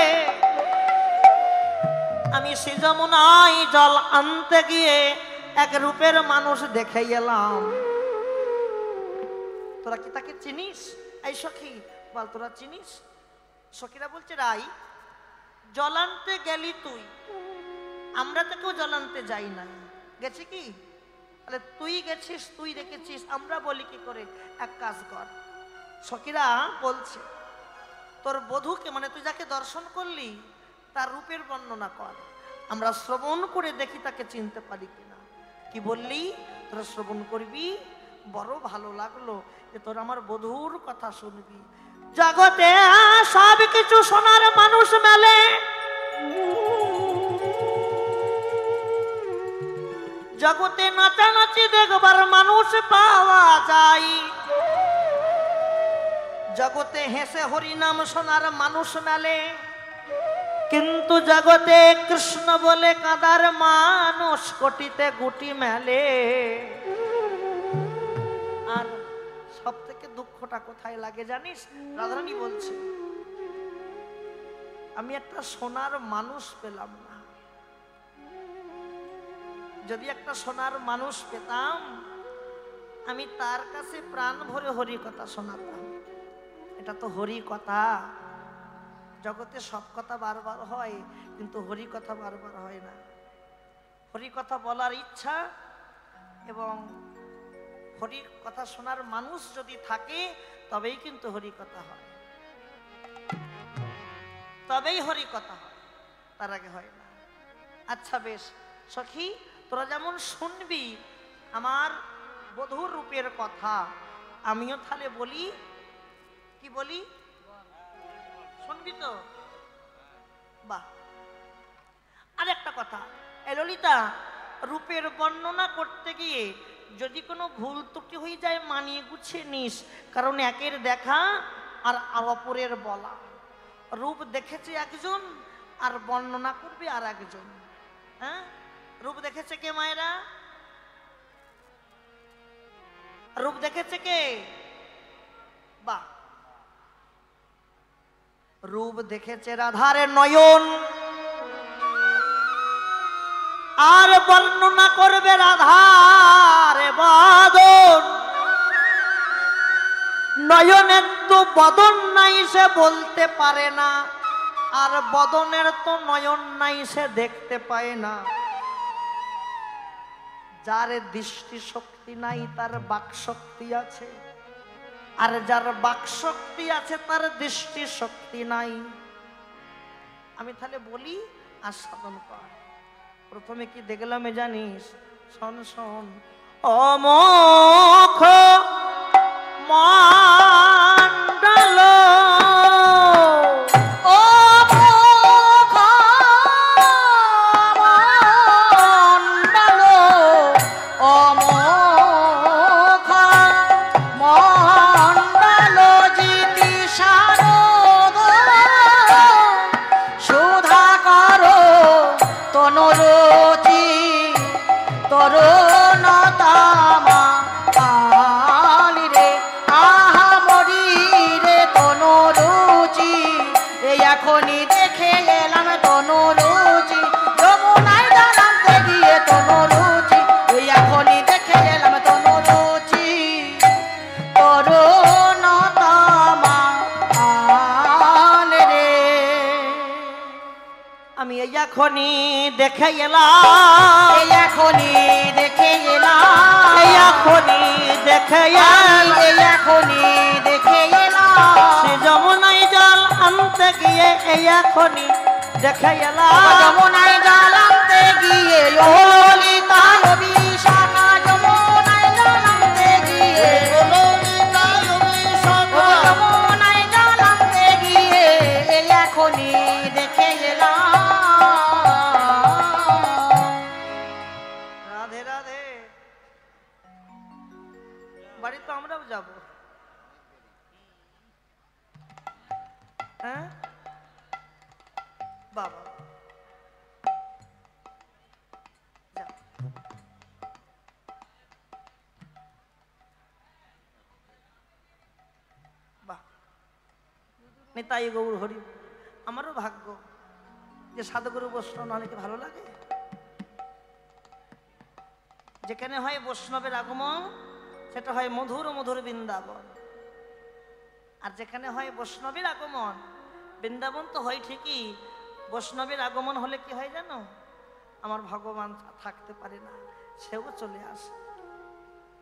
আমি শ্রী যমুনায় জল আনতে গিয়ে এক রূপের মানুষ দেখে এলাম। তোরা কি তাকে চিনিস? এই সখী বল, তোরা চিনিস? সখীরা বলছে, রাই, জল আনতে গেলি তুই, আমরা তো কেউ জল আনতে যাই না। গেছি কি? তাহলে তুই গেছিস, তুই দেখেছিস, আমরা বলি কি করে? এক কাজ কর। সখীরা বলছে, তোর বধূকে, মানে তুই যাকে দর্শন করলি, তার রূপের বর্ণনা কর, আমরা শ্রবণ করে দেখি তাকে চিনতে পারি কিনা। কি বললি? তোরা শ্রবণ করবি, বড় ভালো লাগলো যে তোর আমার বধূর কথা শুনবি। জগতে সব কিছু শোনার মানুষ মেলে, জগতে নাচানাচি দেখবার মানুষ পাওয়া যায়, জগতে হেসে হরিনাম শোনার মানুষ মেলে, কিন্তু জগতে কৃষ্ণ বলে কাঁদার মানুষ কোটিতে গুটি মেলে। আর সব থেকে দুঃখটা কোথায় লাগে জানিস? রাধারানী বলছে, আমি একটা সোনার মানুষ পেলাম না। যদি একটা সোনার মানুষ পেতাম, আমি তার কাছে প্রাণ ভরে হরি কথা শোনাতাম। এটা তো হরি কথা। জগতে সব কথা বারবার হয়, কিন্তু হরি কথা বারবার হয় না। হরি কথা বলার ইচ্ছা এবং হরি কথা শোনার মানুষ যদি থাকে, তবেই কিন্তু হরি কথা হয়, তবেই হরি কথা হয়, তার আগে হয় না। আচ্ছা বেশ সখী, তোরা যেমন শুনবি আমার বধূর রূপের কথা, আমিও তাহলে বলি। কি বলি? শুনবি তো? বাহ। আর একটা কথা, ললিতা, রূপের বর্ণনা করতে গিয়ে যদি কোনো ভুল ত্রুটি হয়ে যায়, মানিয়ে গুছিয়ে নিস, কারণ একের দেখা আর অপরের বলা। রূপ দেখেছে একজন, আর বর্ণনা করবে আর একজন। হ্যাঁ, রূপ দেখেছে কে মায়েরা? রূপ দেখেছে কে? বাহ, রূপ দেখেছে রাধার নয়ন, আর বর্ণনা করবে রাধার বদন। নয়নের তো বদন নাই সে বলতে পারে না, আর বদনের তো নয়ন নাই সে দেখতে পায় না। যার দৃষ্টি শক্তি নাই তার বাক শক্তি আছে, আর যার বাক শক্তি আছে তার দৃষ্টি শক্তি নাই। আমি তাহলে বলি আর সাধন কর। প্রথমে কি দেখলাম জানিস? শোন শোন, অমোখ মণ্ডল, ও মুখ মণ্ডল, ও মুখ মণ্ডল, জিতি শারদ সুধাকর তনুরুচি তরুণতমা কালি রে, আহা মরি রে তনুরুচি, এই এখনই দেখে এলাম তনুরুচি, যমুনায় জানাতে গিয়ে তনুরুচি, এই এখনই দেখে এলাম তনুরুচি তরুণতমা কালি রে। আমি এই এখনই দেখে এলাম, এই এখনই দেখে এলাম, এই এখনই দেখে আমি এলাম, এই এখনই দেখে এলাম, সে যমুনায় জল আনতে গিয়ে এই এখনই দেখে এলাম। যমুনায় জল আনতে গিয়ে ললিতা বিশাখা, যমুনায় জল আনতে গিয়ে, ললিতায় বিশাখা, যমুনায় জল আনতে গিয়ে এই এখনই দেখে এলাম। রাধে রাধে। বাড়ি তো আমরাও যাব। হ্যাঁ বাবা, যাও। বাহ, নিতাই গৌর হরি। আমারও ভাগ্য যে সাধুগুরু বৈষ্ণব অনেকে ভালো লাগে। যেখানে হয় বৈষ্ণবের আগমন সেটা হয় মধুর মধুর বৃন্দাবন, আর যেখানে হয় বৈষ্ণবের আগমন, বৃন্দাবন তো হয় ঠিকই, বৈষ্ণবের আগমন হলে কি হয় জানো? আমার ভগবান থাকতে পারে না, সেও চলে আসে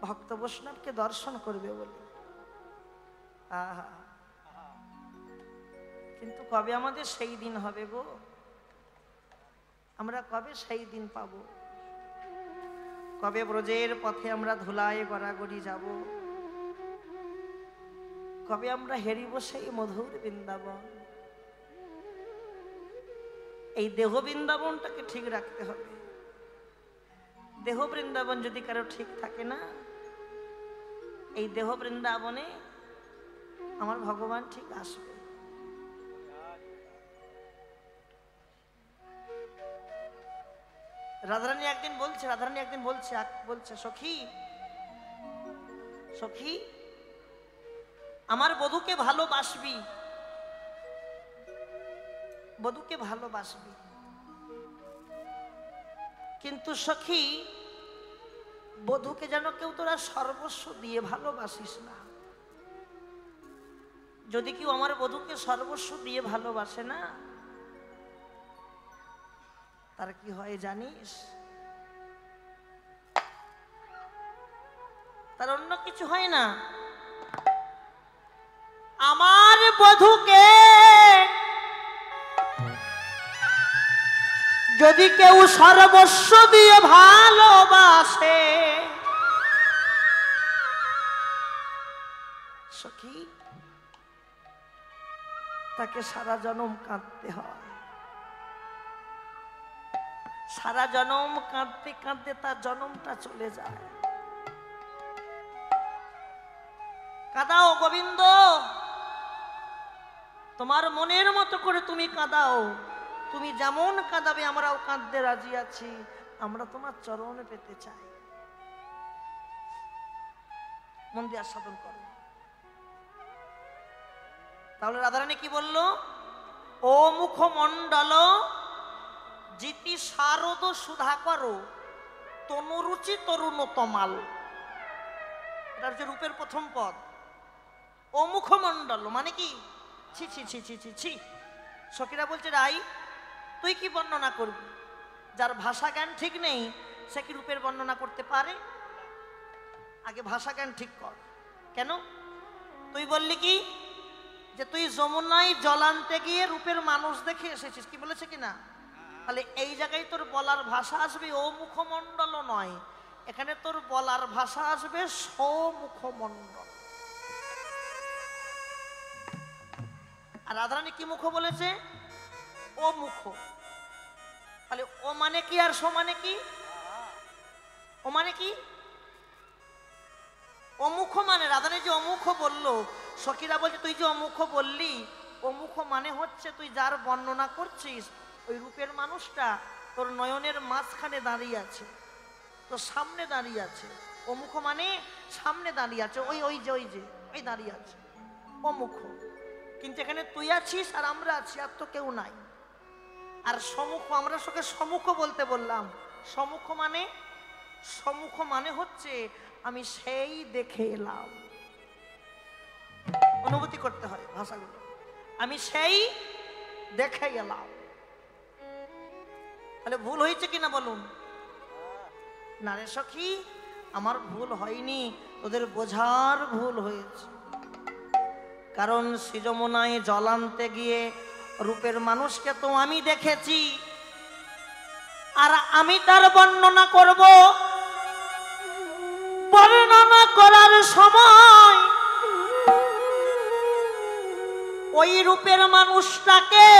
ভক্ত বৈষ্ণবকে দর্শন করবে বলে। আহা, কিন্তু কবে আমাদের সেই দিন হবে গো? আমরা কবে সেই দিন পাবো? কবে ব্রজের পথে আমরা ধুলায় গড়াগড়ি যাব? কবে আমরা হেরিব সেই মধুর বৃন্দাবন? এই দেহ বৃন্দাবনটাকে ঠিক রাখতে হবে। দেহ বৃন্দাবন যদি কারো ঠিক থাকে না, এই দেহ বৃন্দাবনে আমার ভগবান ঠিক আসবে। রাধারানী একদিন বলছে সখী, সখী আমার বধূকে ভালোবাসবি, বধূকে ভালোবাসবি, কিন্তু সখী বধূকে যেন কেউ তোরা সর্বস্ব দিয়ে ভালোবাসিস না। যদি কেউ আমার বধূকে সর্বস্ব দিয়ে ভালোবাসে না, তার কি হয় জানিস? তার অন্য কিছু হয় না। আমার বধূকে যদি কেউ সর্বস্ব দিয়ে ভালোবাসে, সখী তাকে সারা জনম কাঁদতে হয়। সারা জনম কাঁদতে কাঁদতে তার জনমটা চলে যায়। কাঁদাও গোবিন্দ, তোমার মনের মতো করে তুমি কাঁদাও, তুমি যেমন কাঁদাবে আমরাও কাঁদতে রাজি আছি, আমরা তোমার চরণ পেতে চাই। মন দিয়ে আস্বাদন করো। তাহলে রাধারানী কি বলল? ও মুখমণ্ডল জিতি শারদ সুধাকর তনুরুচি তরুণ তমাল। এটা হচ্ছে রূপের প্রথম পদ। ও মুখমণ্ডল মানে কি? ছি ছি ছি ছি ছি ছি। সখীরা বলছে রাই তুই কি বর্ণনা করবি? যার ভাষা জ্ঞান ঠিক নেই সে কি রূপের বর্ণনা করতে পারে? আগে ভাষা জ্ঞান ঠিক কর। কেন? তুই বললি কি যে তুই যমুনায় জল আনতে গিয়ে রূপের মানুষ দেখে এসেছিস, কি বলেছে কিনা? তাহলে এই জায়গায় তোর বলার ভাষা আসবে ও মুখমণ্ডল নয়, এখানে তোর বলার ভাষা আসবে সমুখমণ্ডল। আর রাধারানী কি মুখ বলেছে? ও মুখ। তাহলে ও মানে কি আর সো মানে কি? ও মানে কি? অমুখ মানে রাধারানী যে অমুখ বললো, সখীরা বলছে তুই যে অমুখ বললি, অমুখ মানে হচ্ছে তুই যার বর্ণনা করছিস ওই রূপের মানুষটা তোর নয়নের মাঝখানে দাঁড়িয়ে আছে, তোর সামনে দাঁড়িয়ে আছে। অমুখ মানে সামনে দাঁড়িয়ে আছে, ওই ওই যে ওই যে ওই দাঁড়িয়ে আছে অমুখ। কিন্তু এখানে তুই আছিস আর আমরা আছি, আর তো কেউ নাই। আর সম্মুখ, আমরা সঙ্গে সম্মুখ বলতে বললাম। সম্মুখ মানে হচ্ছে আমি সেই দেখে এলাম। অনুভূতি করতে হয় ভাষাগুলো। আমি সেই দেখে এলাম। তাহলে ভুল হয়েছে কিনা বলুন? না রে সখী, আমার ভুল হয়নি, তোদের বোঝার ভুল হয়েছে। কারণ সৃজমনায় জল আনতে গিয়ে রূপের মানুষকে তো আমি দেখেছি, আর আমি তার বর্ণনা করব। বর্ণনা করার সময় ওই রূপের মানুষটাকে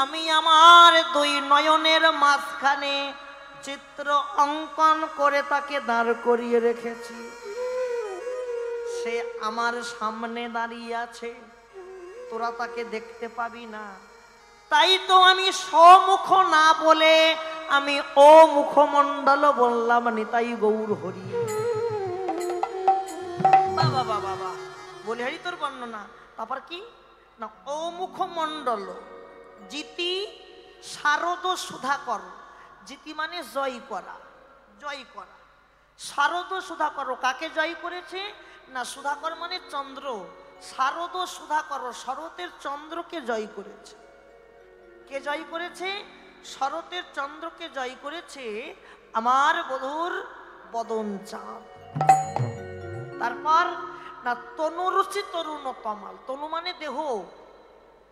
আমি আমার দুই নয়নের মাঝখানে চিত্র অঙ্কন করে তাকে দাঁড় করিয়ে রেখেছি। সে আমার সামনে দাঁড়িয়ে আছে, তোরা তাকে দেখতে পাবি না। তাই তো আমি সমুখ না বলে আমি ও মুখমণ্ডল বললাম। নিতাই গৌর হরি। বাবা বাবা বাবা বলে হরি তোর বর্ণনা। তারপর কি না, ও মুখমণ্ডল জিতি শারদ সুধাকর। জিতি মানে জয় করা, জয় করা। শারদ সুধাকর কাকে জয় করেছে? না, সুধাকর মানে চন্দ্র। শারদ সুধাকর শরতের চন্দ্রকে জয় করেছে। কে জয় করেছে? শরতের চন্দ্রকে জয় করেছে আমার বধূর বদন চাঁদ। তারপর না, তনুরুচি তরুণ তমাল। তনু মানে দেহ,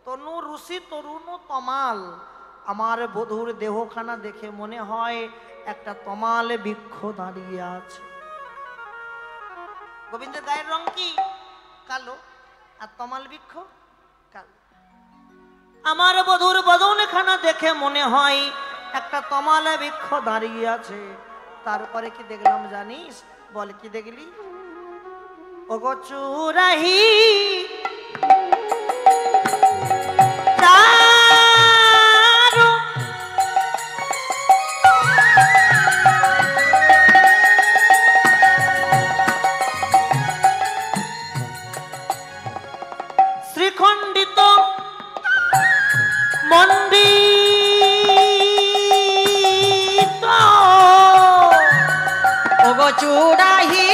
তনুরুচি তরুণ তমাল। আমার বধূর দেহখানা দেখে মনে হয় একটা তমাল বৃক্ষ দাঁড়িয়ে আছে। গোবিন্দের গায়ের রং কি? কালো, আর তমাল বৃক্ষ কালো। আমার বধূর বদনখানা দেখে মনে হয় একটা তমাল বৃক্ষ দাঁড়িয়ে আছে। তারপরে কি দেখলাম জানিস? বল কি দেখলি? ওগো চুরাহি শ্রীখণ্ডিত মন্দির ওগো চুড়াহি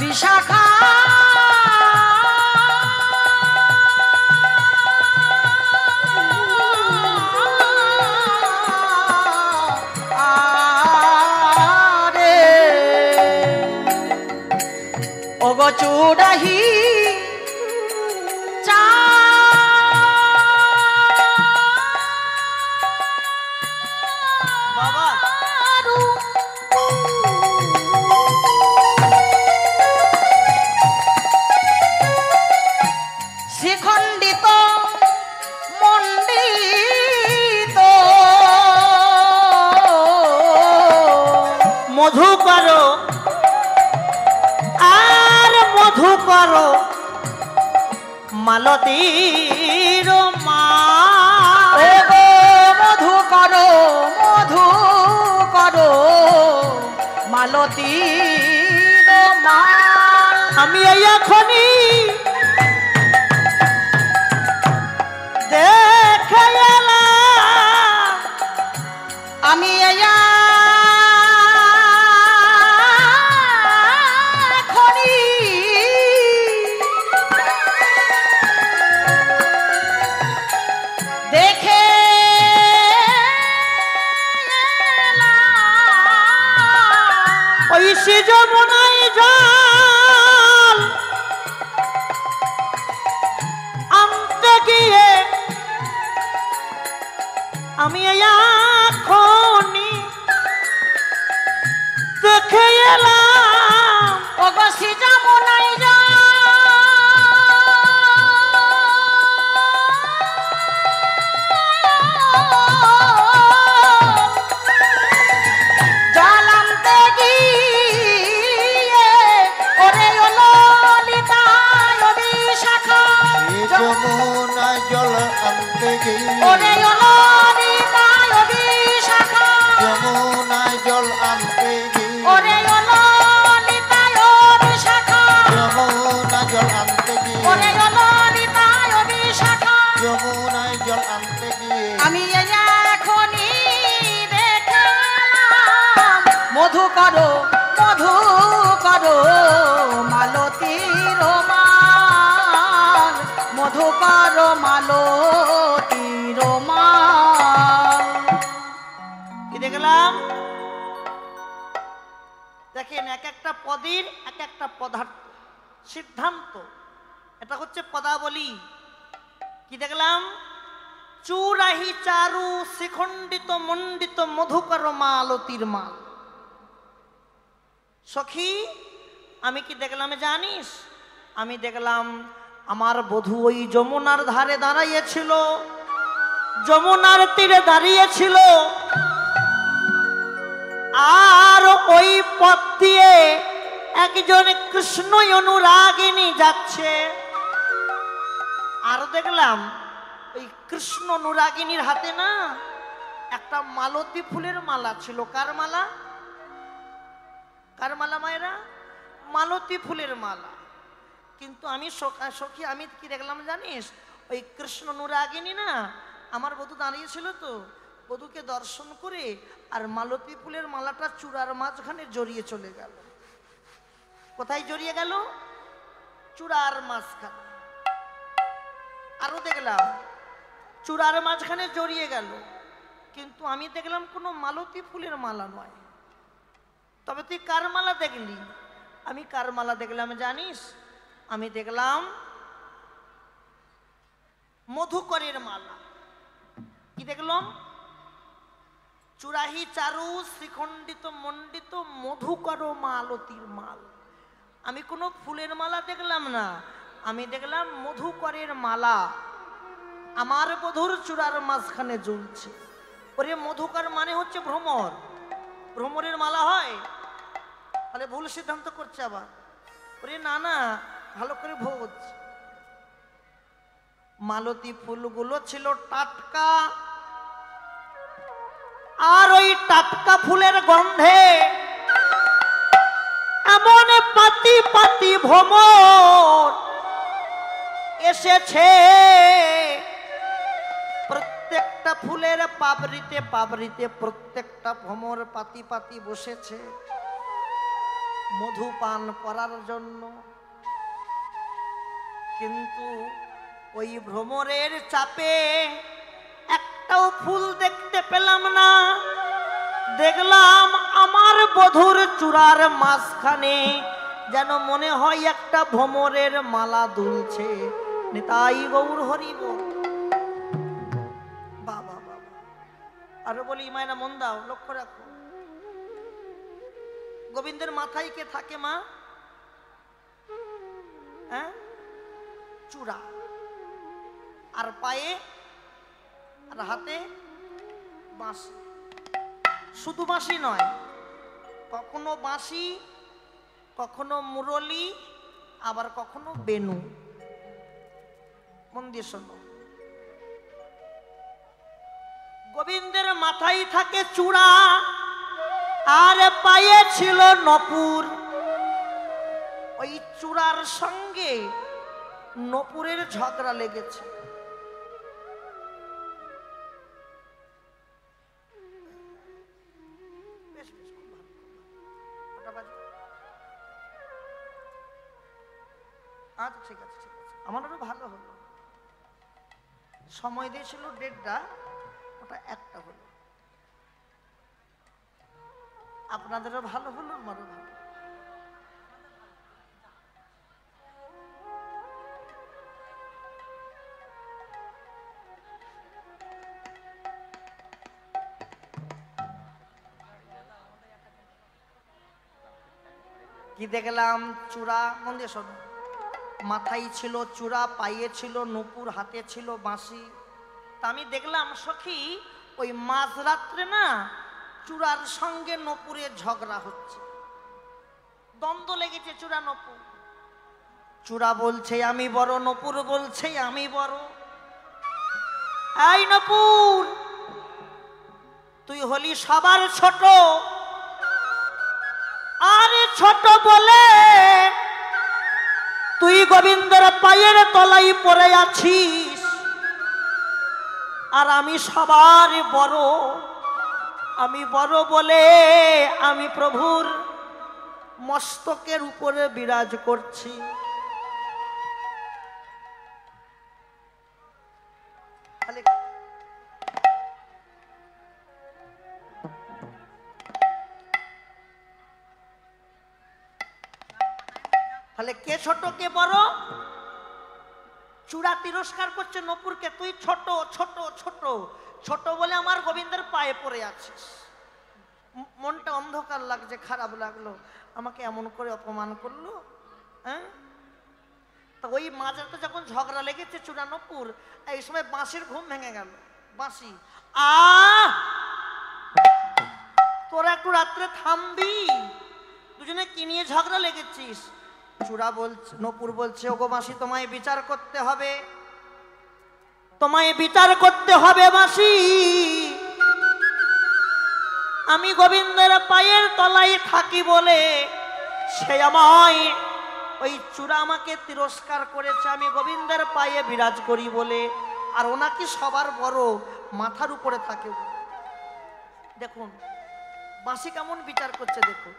বিশাখা ওগো চুড়াহি মধু করো আর মধু করো মালতীর মা। ও গো মধু করো মালতীর মা। আমি এই এখনই দেখে এলাম, আমি এখনই দেখে ওই সে যমুনায় জল আনতে গিয়ে আমি এখনই দেখে এলাম। অগসি যমুনায় জল আনতে গিয়ে ওরে ও ললিতা ও বিশাখা, এই যমুনায় জল আনতে গিয়ে ওরে ও ললিতা ও বিশাখা, যমুনায় জল আনতে গিয়ে ওরে ও ললিতা ও বিশাখা, যমুনা জল আনতে গিয়ে ওরে ও ললিতা ও বিশাখা। যমুনায় জল আনতে গিয়ে আমি এখনই দেখে এলাম, মধু করো মালতীর মাল, মধু করো মালতীর মাল। কি দেখলাম? দেখেন এক একটা পদের এক একটা পদার্থ সিদ্ধান্ত, এটা হচ্ছে পদাবলী। কি দেখলাম? চূড়াহি চারু শিখণ্ডিত মণ্ডিত মধুকর মালতীর মাল। সখী আমি কি দেখলাম জানিস? আমি দেখলাম আমার বধূ ওই যমুনার ধারে দাঁড়িয়েছিল, যমুনার তীরে দাঁড়িয়েছিল, আর ওই পথ দিয়ে একজন কৃষ্ণ অনুরাগিনী যাচ্ছে। আর দেখলাম ওই কৃষ্ণ অনুরাগিনীর হাতে না একটা মালতী ফুলের মালা ছিল। কার মালা? কার মালা মায়েরা? মালতী ফুলের মালা। কিন্তু আমি সখী আমি কি দেখলাম জানিস? ওই কৃষ্ণ অনুরাগিনী না আমার বধূ দাঁড়িয়েছিল, তো বধূকে দর্শন করে আর মালতী ফুলের মালাটা চূড়ার মাঝখানে জড়িয়ে চলে গেল। কোথায় জড়িয়ে গেল? চূড়ার মাঝখানে। আরো দেখলাম চূড়ার মাঝখানে জড়িয়ে গেল, কিন্তু আমি দেখলাম কোনো মালতী ফুলের মালা নয়। তবে তুই কার মালা দেখলি? আমি কার মালা দেখলাম জানিস? আমি দেখলাম মধুকরের মালা। কি দেখলাম? চূড়াহি চারু শ্রীখণ্ডিত মণ্ডিত মধুকর মালতীর মাল। আমি কোনো ফুলের মালা দেখলাম না, আমি দেখলাম মধুকরের মালা আমার বধূর চূড়ার মাঝখানে ঝুলছে। ওরে মধুকর মানে হচ্ছে ভ্রমর, ভ্রমরের মালা হয়? তাহলে ভুল সিদ্ধান্ত করছে আবার। ওরে না না, ভালো করে ভোজ। মালতী ফুলগুলো ছিল টাটকা, আর ওই টাটকা ফুলের গন্ধে এমন পাতি পাতি ভ্রমর এসেছে, প্রত্যেকটা ফুলের পাবড়িতে পাবড়িতে প্রত্যেকটা ভ্রমর পাতি পাতি বসেছে মধু পান করার জন্য। কিন্তু ওই ভ্রমরের চাপে একটাও ফুল দেখতে পেলাম না। দেখলাম আমার বধূর চূড়ার মাঝখানে যেন মনে হয় একটা ভ্রমরের মালা দুলছে। নিতাই গৌর হরিব। বাবা বাবা, আরো বলি মায়না মন দাও, লক্ষ্য রাখো। গোবিন্দের মাথায় কে থাকে মা? হ্যাঁ, চূড়া, আর পায়ে আর হাতে বাঁশি। শুধু বাঁশি নয়, কখন কখনো বাঁশি, কখনো মুরলি, আবার কখনো বেনু। মন দিয়ে শোনো, গোবিন্দের মাথায় থাকে চূড়া আর পায়ে ছিল নপুর। ওই চূড়ার সঙ্গে নপুরের ঝগড়া লেগেছে। আচ্ছা ঠিক আছে, ঠিক আছে, আমার আরো ভালো হলো। সময় দিয়েছিল 1:30, ওটা 1টা হলো। আপনাদেরও ভালো হলো, আমারও ভালো। কি দেখলাম? চূড়া। মন দিয়ে শোনো, মাথায় ছিল চূড়া, পায়ে ছিল নূপুর, হাতে ছিল বাঁশি। তা আমি দেখলাম সখী, ওই মাঝরাত্রে না চূড়ার সঙ্গে নূপুরের ঝগড়া হচ্ছে, দ্বন্দ্ব লেগেছে চূড়া নূপুর। চূড়া বলছে আমি বড়, নূপুর বলছে আমি বড়। এই নূপুর, তুই হলি সবার ছোট, আরে ছোট বলে তুই গোবিন্দের পায়ের তলায় পড়ে আছিস, আর আমি সবার বড়। আমি বড় বলে আমি প্রভুর মস্তকের উপরে বিরাজ করছি। তাহলে কে ছোট কে বড়? চূড়া তিরস্কার করছে নূপুরকে, তুই ছোট ছোট ছোট ছোট বলে আমার গোবিন্দের পায়ে পড়ে আছিস। মনটা অন্ধকার লাগছে, খারাপ লাগলো, আমাকে এমন করে অপমান করলো। হ্যাঁ, তা ওই মাঝরাতে যখন ঝগড়া লেগেছে চূড়া নূপুর, এই সময় বাঁশির ঘুম ভেঙে গেল। বাঁশি, তোরা একটু রাত্রে থামবি, দুজনে কি নিয়ে ঝগড়া লেগেছিস? চূড়া বলছে, নূপুর বলছে, ওগো বাঁশি, তোমায় বিচার করতে হবে, তোমায় বিচার করতে হবে বাঁশি। আমি গোবিন্দের পায়ের তলায় থাকি বলে সে আমায়, ওই চূড়া আমাকে তিরস্কার করেছে, আমি গোবিন্দের পায়ে বিরাজ করি বলে। আর ওনাকে সবার বড়, মাথার উপরে থাকে। দেখুন বাঁশি কেমন বিচার করছে, দেখুন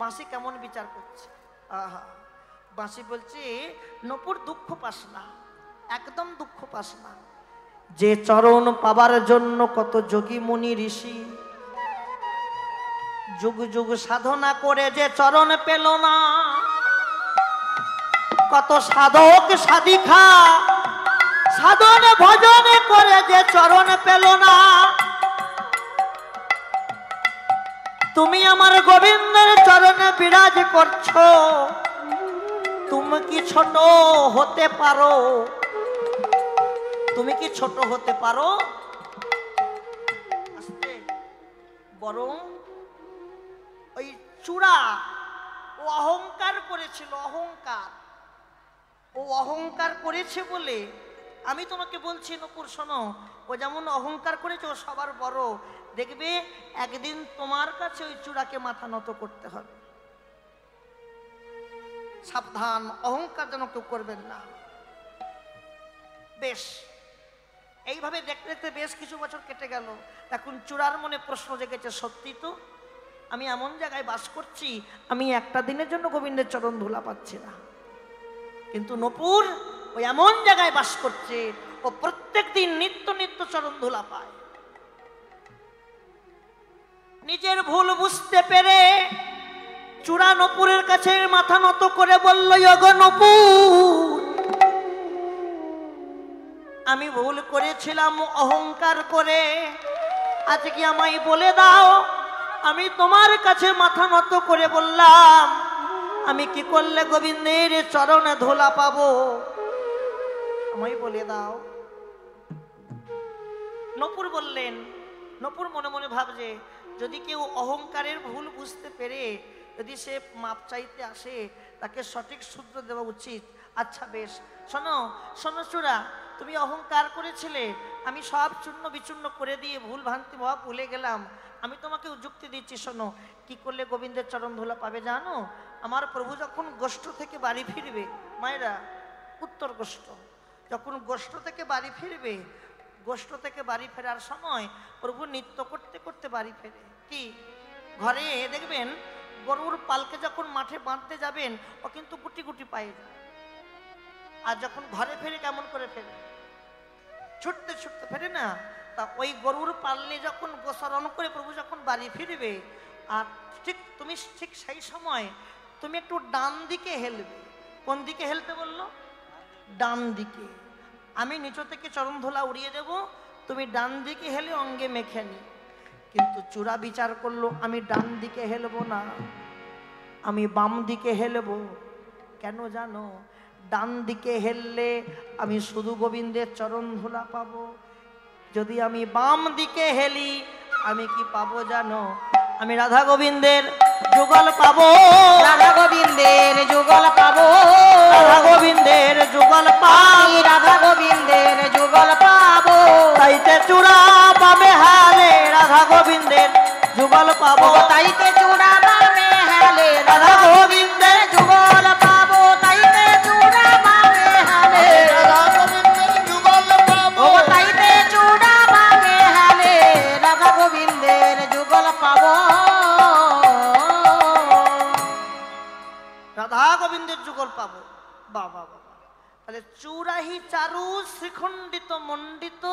বাঁশি কেমন বিচার করছে। আহা, বাঁশি বলছে, নূপুর দুঃখ পাস না, একদম দুঃখ পাস না। যে চরণ পাবার জন্য কত যোগী মুনি ঋষি যুগ যুগ সাধনা করে যে চরণ পেল না, কত সাধক সাধিকা সাধন ভজন করে যে চরণ পেল না, তুমি আমার গোবিন্দের চরণে বিরাজ করছো, তুমি কি ছোট হতে পারো? তুমি কি ছোট হতে পারো? বরং ওই চূড়া ও অহংকার করেছিল, অহংকার, ও অহংকার করেছে বলে আমি তোমাকে বলছি নূপুর শোনো, ও যেমন অহংকার করেছে ও সবার বড়, দেখবে একদিন তোমার কাছে ওই চূড়াকে মাথা নত করতে হবে। সাবধান, অহংকার যেন কেউ করবেন না। বেশ, এইভাবে দেখতে দেখতে বেশ কিছু বছর কেটে গেল। এখন চূড়ার মনে প্রশ্ন জেগেছে, সত্যি তো আমি এমন জায়গায় বাস করছি, আমি একটা দিনের জন্য গোবিন্দের চরণ ধুলা পাচ্ছি না, কিন্তু নূপুর ওই এমন জায়গায় বাস করছে, ও প্রত্যেক দিন নিত্য নিত্য চরণ ধুলা পায়। নিজের ভুল বুঝতে পেরে চূড়া নূপুরের কাছে মাথা নত করে বলল, ওগো নূপুর, আমি ভুল করেছিলাম অহংকার করে, আজকে আমায় বলে দাও, আমি তোমার কাছে মাথা নত করে বললাম, আমি কি করলে গোবিন্দের চরণে ধুলা পাবো, আমায় বলে দাও। নূপুর বললেন, নূপুর মনে মনে ভাবছে, যদি কেউ অহংকারের ভুল বুঝতে পেরে যদি সে মাপ চাইতে আসে, তাকে সঠিক সূত্র দেওয়া উচিত। আচ্ছা বেশ, শোনো শোনো চূড়া, তুমি অহংকার করেছিলে, আমি সব চূর্ণ বিচূর্ণ করে দিয়ে ভুল ভ্রান্তি ভাব ভুলে গেলাম। আমি তোমাকে যুক্তি দিচ্ছি, শোনো কি করলে গোবিন্দের চরণ ধুলা পাবে জানো? আমার প্রভু যখন গোষ্ঠ থেকে বাড়ি ফিরবে, মায়েরা উত্তর গোষ্ঠ, যখন গোষ্ঠ থেকে বাড়ি ফিরবে, গোষ্ঠ থেকে বাড়ি ফেরার সময় প্রভু নৃত্য করতে করতে বাড়ি ফেরে। কি ঘরে দেখবেন গরুর পালকে যখন মাঠে বাঁধতে যাবেন, ও কিন্তু গুটি গুটি পায়ে যায়। আর যখন ঘরে ফেরে কেমন করে ফেরে? ছুটতে ছুটতে ফেরে না? তা ওই গরুর পালনে যখন গোসরণ করে প্রভু যখন বাড়ি ফিরবে, আর তুমি ঠিক সেই সময় তুমি একটু ডান দিকে হেলবে। কোন দিকে হেলতে বললো? ডান দিকে। আমি নিচু থেকে চরণ ধুলা উড়িয়ে দেব, তুমি ডান দিকে হেলে অঙ্গে মেখে নি। কিন্তু চূড়া বিচার করলো, আমি ডান দিকে হেলবো না, আমি বাম দিকে হেলবো। কেন জানো? ডান দিকে হেললে আমি শুধু গোবিন্দের চরণ ধুলা পাবো, যদি আমি বাম দিকে হেলি আমি কি পাবো জানো? আমি রাধা গোবিন্দের যুগল পাবো, রাধা গোবিন্দের যুগল পাবো, রাধা গোবিন্দের যুগল পাই, রাধা গোবিন্দের যুগল পাবো। তাইতে চূড়া পাবে হারে, রাধা গোবিন্দের যুগল পাবো, তাইতে চূড়া পাবে হালে, রাধা গোবিন্দের যুগল পাবো। তাইতে চূড়া পাবে হালে, রাধা গোবিন্দের যুগল পাবো। ও তাইতে চূড়া পাবে হালে, রাধা গোবিন্দের যুগল পাবো। রাধা গোবিন্দের যুগল পাবো। বাবা বাবা, তাহলে চূড়াহি চারু শ্রীখণ্ডিত মণ্ডিত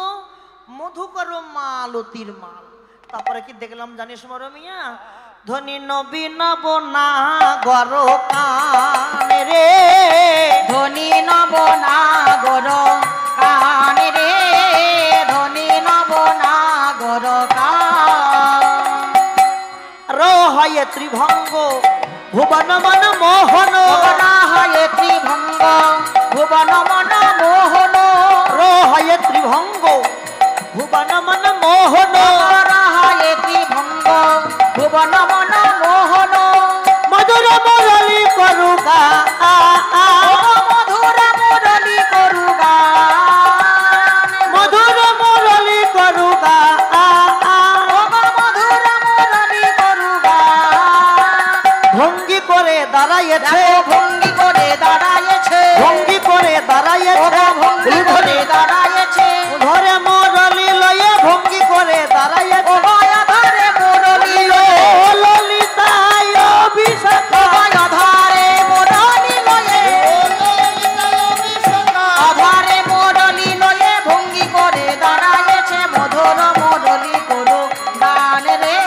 মধুকর মালতির মাল। তারপরে কি দেখলাম জানিস মরমিয়া? ধনী নবীন বনা গর কানে রে, ধনী নব নাগর কানে রে, ধনী নব নাগর কান। রহয়ে ত্রিভঙ্গ ভুবন মন মোহন, ভুবনা হয় ত্রিভঙ্গ ভুবন মন মোহন, রহয়ে ত্রিভঙ্গ ভুবন মন মোহন, হয় ত্রিভঙ্গ ভুবন মন মোহন। মধুর মুরলী করুগা মধুর মুরলী করু গান, মধুর মুরলী করুগা মধুর মুরলী করু গান। ভঙ্গি করে দাঁড়াইছে, ভঙ্গি করে দাঁড়াইছে, ভঙ্গি করে দাঁড়াইছে, ভঙ্গি করে দাঁড়াইছে, ধরে মুরলী লয়ে ভঙ্গি করে দাঁড়াইছে, ধরে মুরলী লয়ে, ললিতায় অভিষেক, আধারে মুরলী লয়ে, আধারে মুরলী লয়ে ভঙ্গি করে দাঁড়াইছে। মধুর মুরলী করু গান রে,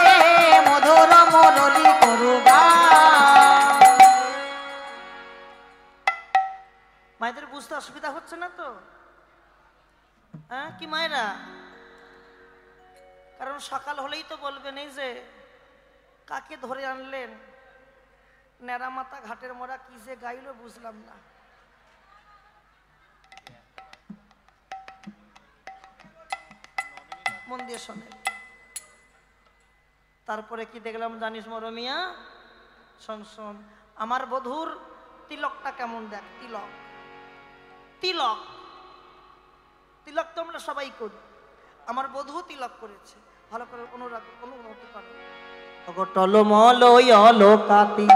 মধুর মুরলী করু গান। মায়েদের বুঝতে অসুবিধা হচ্ছে না তো? হ্যাঁ কি মায়েরা? কারণ সকাল হলেই তো বলবেন এই যে কাকে ধরে আনলেন, নেড়া মাথা ঘাটের মোড়া কি যে গাইলো বুঝলাম না। মন দিয়ে শোনে। তারপরে কি দেখলাম জানিস মরমিয়া? শোন শোন, আমার বধূর তিলকটা কেমন দেখ। তিলক তিলক তিলক তো আমরা সবাই করি, আমার বধূ তিলক করেছে। ভালো করে অনুমতি করো। টলমলকাতি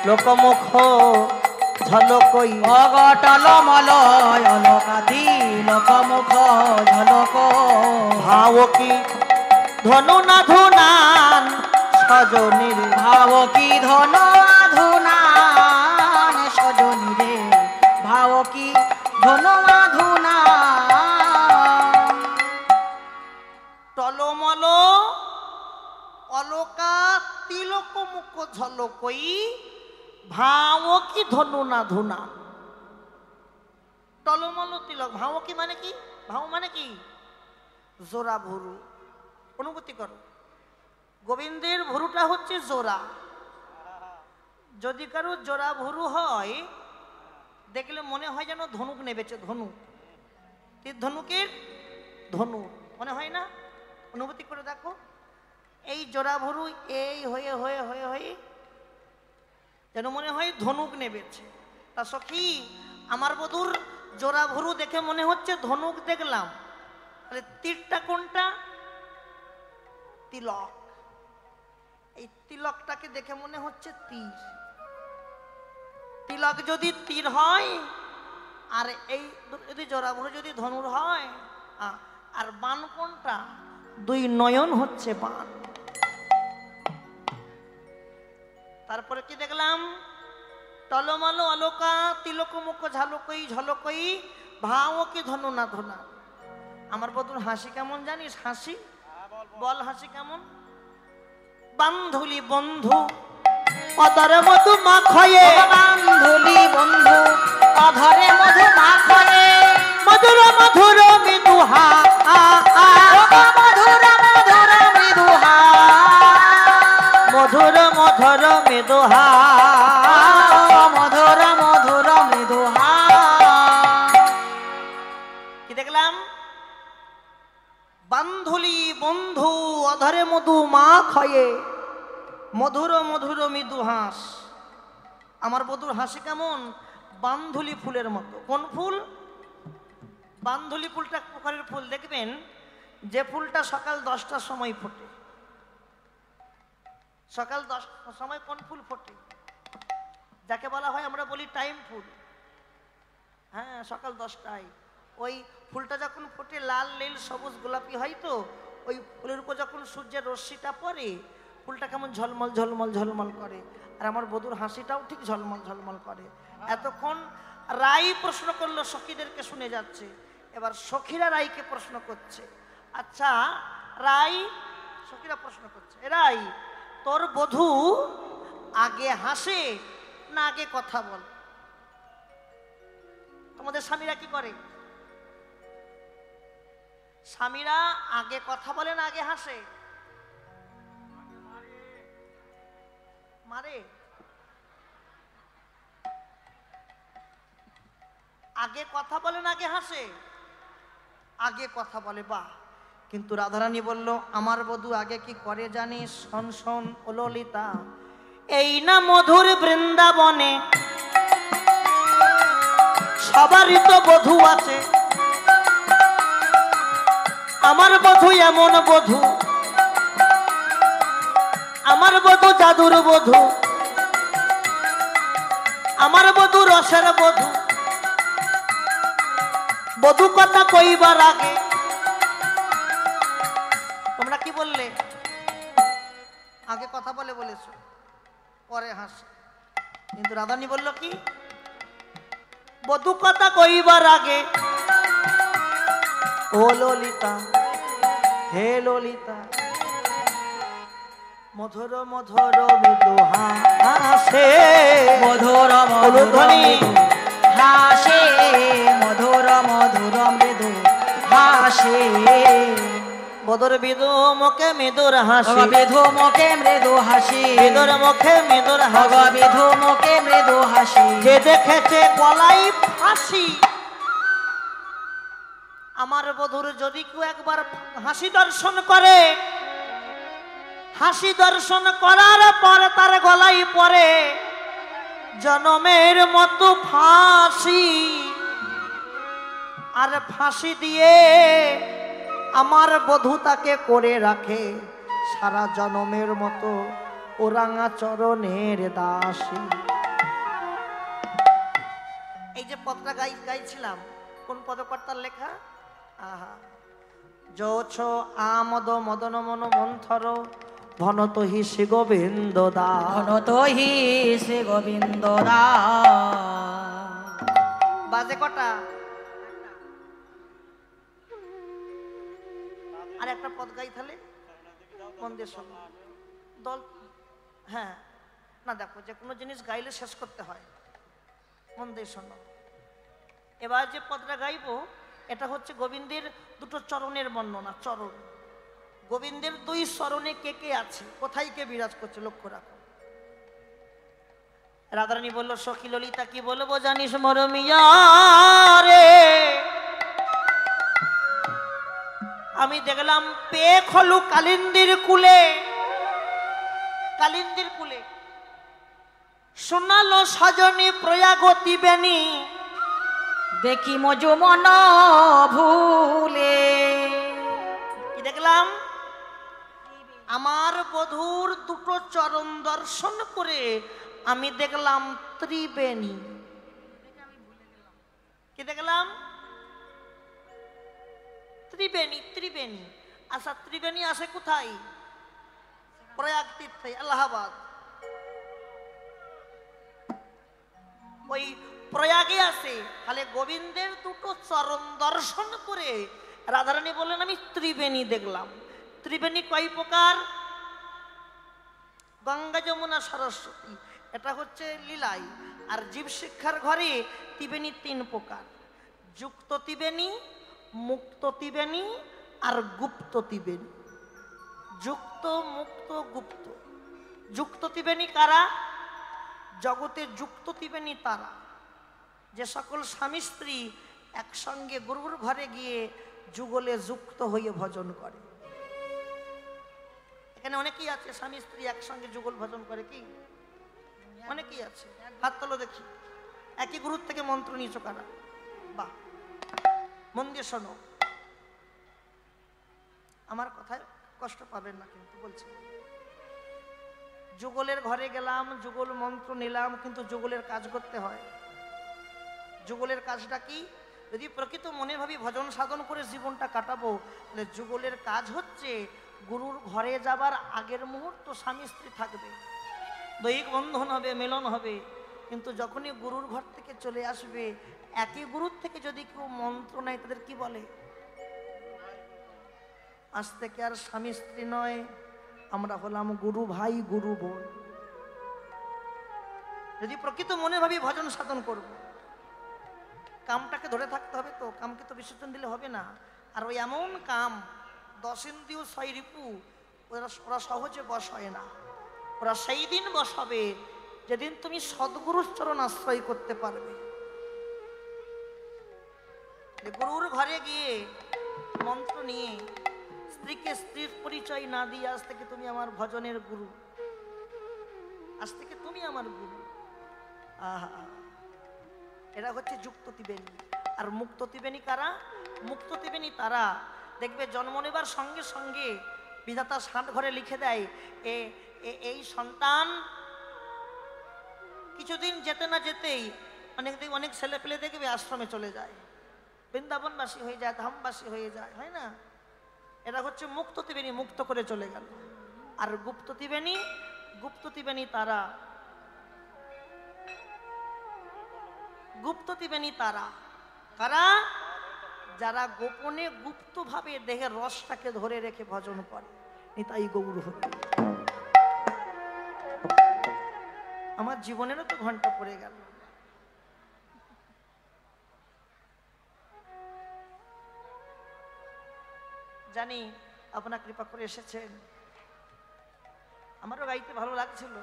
লোকমুখ ঝলকই, অগটল মলয় অলকাতি লোকমুখ ঝলক, ভাব কি ধনু না ধুনান সজনীর, ভাব কি ধন আধুনান সজনী রে, ভাব কি ধন আধুনান। টলমল অলকা তিলক মুখ ঝলকই, ভাও কি ধনু না ধুনা। টলমল তিলক, ভাও কি মানে কি? ভাও মানে কি? জোড়া ভুরু। অনুভূতি করো, গোবিন্দের ভুরুটা হচ্ছে জোড়া। যদি কারো জোড়া ভুরু হয় দেখলে মনে হয় যেন ধনুক নেবেছে, ধনুক, তীর ধনুকের ধনু মনে হয় না? অনুভূতি করে দেখো, এই জোড়া ভরু এই হয়ে হয়ে হয়ে হয়ে যেন মনে হয় ধনুক নেবেছে। তা সখী, আমার বধূর জোড়া ভরু দেখে মনে হচ্ছে ধনুক দেখলাম, তাহলে তীরটা কোনটা? তিলক। এই তিলকটাকে দেখে মনে হচ্ছে তীর। তিলক যদি তীর হয়, আর এই যদি জোড়া ভরু যদি ধনুর হয়, আর বান কোনটা? দুই নয়ন হচ্ছে বান। তারপরে কি দেখলাম? টলমল আলোকা তিলক মুখ ঝালকই ঝলকই ভাও কি ধনু না ধনা। আমার বধুর হাসি কেমন জানিস? হাসি বল, হাসি কেমন? বান্ধুলি বন্ধু অদরে মধু মাখয়ে, বান্ধুলি বন্ধু অধরে মধু মাখয়ে, মধুর মধুর মৃদুহা মধুর মধুর মৃদুহা, মধুর মধুর মৃদুহা, মধুর মধুর মৃদুহা। কি দেখলাম? বান্ধুলি বন্ধু অধরে মধু মাখয়ে, মধুর মধুর মৃদু হাস। আমার বধুর হাসি কেমন? বান্ধুলি ফুলের মতো। কোন ফুল? বান্ধুলি ফুলটা প্রকারের ফুল, দেখবেন যে ফুলটা সকাল 10টার সময় ফোটে। সকাল 10টার সময় কোন ফুল ফোটে? যাকে বলা হয়, আমরা বলি টাইম ফুল। হ্যাঁ, সকাল 10টায় ওই ফুলটা যখন ফোটে লাল নীল সবুজ গোলাপি হয়, তো ওই ফুলের উপর যখন সূর্যের রশ্মিটা পড়ে ফুলটা কেমন ঝলমল ঝলমল ঝলমল করে। আর আমার বধুর হাসিটাও ঠিক ঝলমল ঝলমল করে। এতক্ষণ রাই প্রশ্ন করলো, সখীদেরকে শুনে যাচ্ছে, এবার সখীরা রাইকে প্রশ্ন করছে। আচ্ছা রাই, সখীরা প্রশ্ন করছে, রাই তোর বধূ আগে হাসে না আগে কথা বল? তোমাদের স্বামীরা কি করে? স্বামীরা আগে কথা বলে না আগে হাসে? মারে। আগে কথা বলে না আগে হাসে? আগে কথা বলে। বাহ! কিন্তু রাধারানী বলল, আমার বধূ আগে কি করে জানিস? শোন শোন ও ললিতা, এই না মধুর বৃন্দাবনে সবারই তো বধূ আছে। আমার বধূ এমন বধূ, আমার বধূ জাদুর বধূ, আমার বধূ রসের বধূ। বধূ কথা কইবার আগে, তোমরা কি বললে? আগে কথা বলে বলেছো, পরে হাসে। কিন্তু রাধারানী বলল কি? বধূ কথা কইবার আগে। ও ললিতা, হে ললিতা, মধুর মধুর মৃদু হাসে, মধুর মধুর হাসে, মধুর মধুর মৃদু হাসে। বদর বিদু মুখে মৃদুর হাসি, বিধু মুখে মৃদু হাসি, বিদুর মুখে মৃদুর হাসি, বিধু মুখে মৃদু হাসি। যে দেখেছে গলাই ফাঁসি। আমার বধুর যদি কেউ একবার হাসি দর্শন করে, হাসি দর্শন করার পর তার গলায় পড়ে জনমের মতো ফাঁসি। আর ফাঁসি দিয়ে আমার বধূ তাকে করে রাখে সারা জনমের মতো ওরাঙা চরণের দাসী। এই যে পদটা গাইছিলাম, কোন পদকর্তার লেখা? আহা, যৌছ আমদ মদন মন মন্থর ভনত হি শ্রী গোবিন্দ দা, ভনত হি শ্রী গোবিন্দ দা। বাজে কটা? আর একটা পদ গাই তাহলে মন দিয়ে শোনো। দল, হ্যাঁ না, দেখো যে কোনো জিনিস গাইলে শেষ করতে হয়, মন দিয়ে শোনো। এবার যে পদটা গাইবো এটা হচ্ছে গোবিন্দের দুটো চরণের বর্ণনা। চরণ, গোবিন্দের দুই চরণে কে কে আছে, কোথায় কে বিরাজ করছে, লক্ষ্য রাখো। রাধারানী বলল, সখী ললিতা কি বলবো জানিস মরমিয়া রে, আমি দেখলাম পে খলু কালিন্দির কুলে, কালিন্দির কুলে শোনালো সজনী প্রয়াগতি বেনি, দেখি মজু মন ভুলে। কি দেখলাম? আমার বধূর দুটো চরণ দর্শন করে আমি দেখলাম ত্রিবেণী। কি দেখলাম? ত্রিবেণী। ত্রিবেণী আচ্ছা, ত্রিবেণী আসে কোথায়? প্রয়াগ তীর্থে, এলাহাবাদ। ওই প্রয়াগে আসে। তাহলে গোবিন্দের দুটো চরণ দর্শন করে রাধারানী বললেন আমি ত্রিবেণী দেখলাম। ত্রিবেণী কয় প্রকার? গঙ্গা, যমুনা, সরস্বতী, এটা হচ্ছে লীলাই। আর জীব শিক্ষার ঘরে ত্রিবেণী তিন প্রকার: যুক্ত ত্রিবেণী, মুক্ত ত্রিবেণী আর গুপ্ত ত্রিবেণী। যুক্ত, মুক্ত, গুপ্ত। যুক্ত ত্রিবেণী কারা? জগতে যুক্ত ত্রিবেণী তারা যে সকল স্বামী স্ত্রী একসঙ্গে গুরুর ঘরে গিয়ে যুগলে যুক্ত হয়ে ভজন করে। এখানে অনেকেই আছে স্বামী স্ত্রী একসঙ্গে যুগল ভজন করে। কি অনেকেই আছে? হাত তোলো দেখি। একই গুরুর থেকে মন্ত্র নিয়েছো কারা? বাহ, মন দিয়ে শোনো, আমার কথায় কষ্ট পাবেন না কিন্তু বলছি। যুগলের ঘরে গেলাম, যুগল মন্ত্র নিলাম, কিন্তু যুগলের কাজ করতে হয়। যুগলের কাজটা কি? যদি প্রকৃত মনে ভাবি ভজন সাধন করে জীবনটা কাটাবো, তাহলে যুগলের কাজ হচ্ছে গুরুর ঘরে যাবার আগের মুহূর্ত স্বামী স্ত্রী থাকবে, দৈহিক বন্ধন হবে, মিলন হবে। কিন্তু যখনই গুরুর ঘর থেকে চলে আসবে, একই গুরুর থেকে যদি কেউ মন্ত্র নেয় তাদের কি বলে? আজ থেকে আর স্বামী স্ত্রী নয়, আমরা হলাম গুরু ভাই, গুরু বোন। যদি প্রকৃত মনে ভাবি ভজন সাধন করব, কামটাকে ধরে থাকতে হবে। তো কামকে তো বিসর্জন দিলে হবে না। আর ওই এমন কাম 10 ইন্দ্রিয় 6 রিপু, ওরা সহজে বশ হয় না। ওরা সেই দিন বশ হবে যেদিন তুমি সদ্গুরুর চরণ আশ্রয় করতে পারবে। গুরুর ঘরে গিয়ে মন্ত্র নিয়ে স্ত্রীকে স্ত্রীর পরিচয় না দিয়ে, আজ থেকে তুমি আমার ভজনের গুরু, আজ থেকে তুমি আমার গুরু। আহা, এরা হচ্ছে যুক্ত ত্রিবেণী। আর মুক্ত ত্রিবেণী কারা? মুক্ত ত্রিবেণী তারা দেখবে জন্ম নেবার সঙ্গে সঙ্গে বিধাতা ষাট ঘরে লিখে দেয় এই সন্তান কিছুদিন যেতে না যেতেই অনেক ছেলে পেলে দেখবে আশ্রমে চলে যায়, বৃন্দাবনবাসী হয়ে যায়, ধামবাসী হয়ে যায়, হয় না? এরা হচ্ছে মুক্ত ত্রিবেণী, মুক্ত করে চলে গেল। আর গুপ্ত ত্রিবেণী, গুপ্ত ত্রিবেণী তারা, গুপ্ত ত্রিবেণী তারা কারা? যারা গোপনে গুপ্তভাবে দেহের রসটাকে ধরে রেখে ভজন করে। নিতাই গৌর হরি। আমার জীবনেরও তো ঘন্টা পড়ে গেল। জানি আপনার কৃপা করে এসেছেন, আমারও গাইতে ভালো লাগছিল।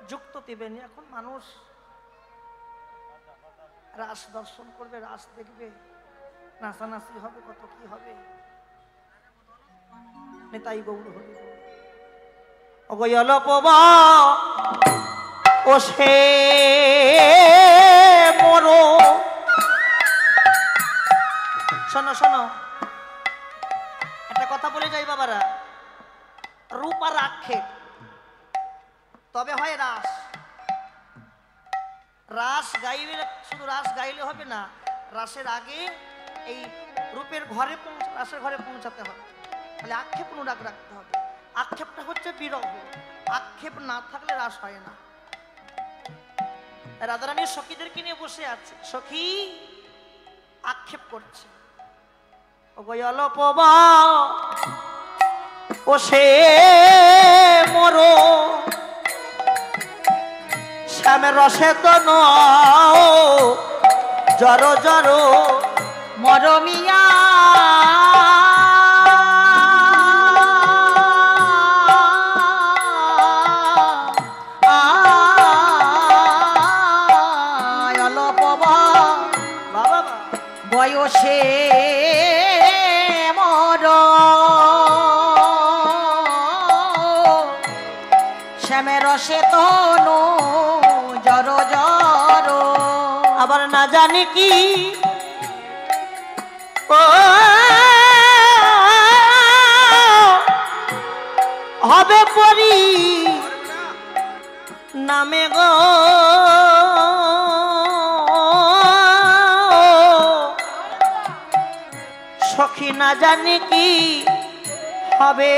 যুক্ত ত্রিবেণী। এখন মানুষ রাস দর্শন করবে, রাস দেখবে, নাচানাচি হবে, কত কি হবে। নেতাই গৌর হরি। অগয়লপবা ও সে মরো। শোনো শোনো, একটা কথা বলে যাই বাবারা, রূপ আর আক্ষেপ তবে হয় রাস। রাস গাইলে শুধু রাস গাইলে হবে না, রাসের আগে এই রূপের ঘরে রাসের ঘরে পৌঁছাতে হবে। তাহলে আক্ষেপ অনুরাগ রাখতে হবে। আক্ষেপটা হচ্ছে বিরহ, আক্ষেপ না থাকলে রাস হয় না। রাধারানী সখীদেরকে নিয়ে বসে আছে, সখী আক্ষেপ করছে। অল্পবা ও সে মরো, শ্যামের রসে তো জর জর মরমিয়া রসে তনু জর জর। আবার না জানি কি ও হবে পরি নামে গো সখী না জানি কি হবে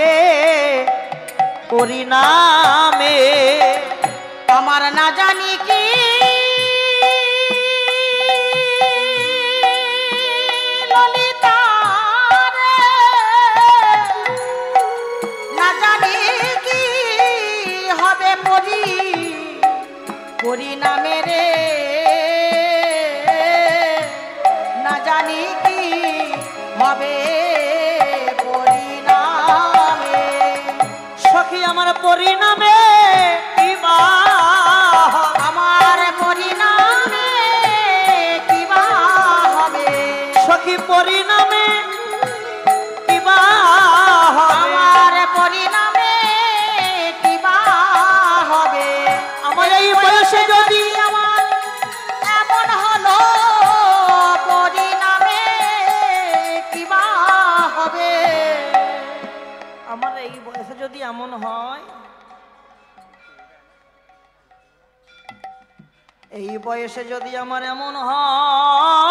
পরিণামে। আমার না জানি কি ললিতা রে, না জানি কি হবে পরিণামে রে, না জানি কি হবে পরিণামে। সখী আমার পরিণামে কিবা আমার পরিণামে কিবা হবে, সখী পরিণামে কিবা আমার পরিণামে কিবা হবে। আমার এই বয়সে যদি আমার এমন হলো পরিণামে কিবা হবে। আমার এই বয়সে যদি এমন হয়, এই বয়সে যদি আমার এমন হয়,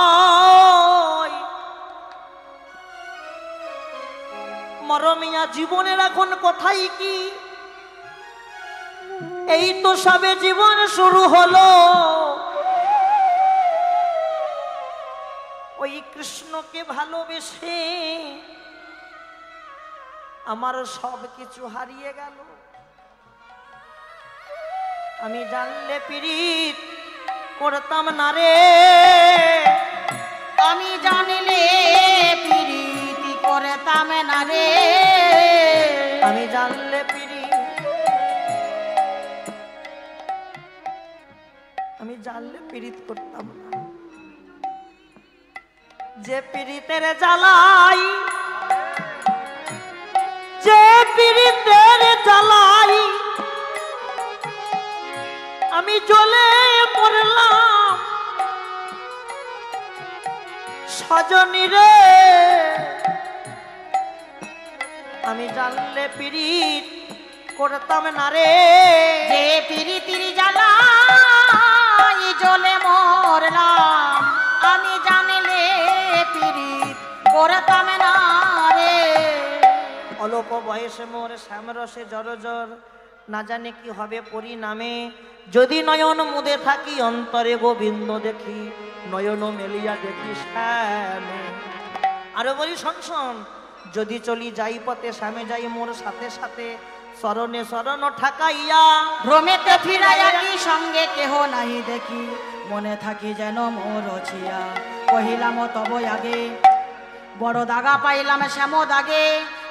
মরমিয়া জীবনের এখন কথাই কি, এই তো সবে জীবন শুরু হলো। ওই কৃষ্ণকে ভালোবেসে আমার সব কিছু হারিয়ে গেল। আমি জানলে পীড়িত করতাম না রে, আমি জানিলে প্রীতি করতাম না রে, আমি জানলে পীড়িত, আমি জানলে পীড়িত করতাম না। যে পীড়িতের জ্বালাই, যে পীড়িতের জ্বালাই আমি জ্বলে পড়লাম সজনী রে, আমি জানলে পীড়িত করতাম না রে। যে প্রীতির জ্বালাই জ্বলে মরলাম, আমি জানিলে প্রীত করতাম না রে। অল্প বয়সে মোর শ্যামরসে জর জর, না জানে কি হবে পরিণামে। যদি নয়ন মুদে থাকি অন্তরে গোবিন্দ দেখি, নয়ন মেলিয়া দেখি শ্যামে। আরো বলি শোন শোন, যদি চলি যাই পথে শ্যামে যাই মোর সাথে সাথে, শরণে শরণ ঠাকাইয়া ভ্রমেতে ফিরাইয়া কি সঙ্গে কেহ নাহি দেখি, মনে থাকি যেন মোর ছিয়া কহিলাম তব আগে, বড় দাগা পাইলাম শ্যাম দাগে,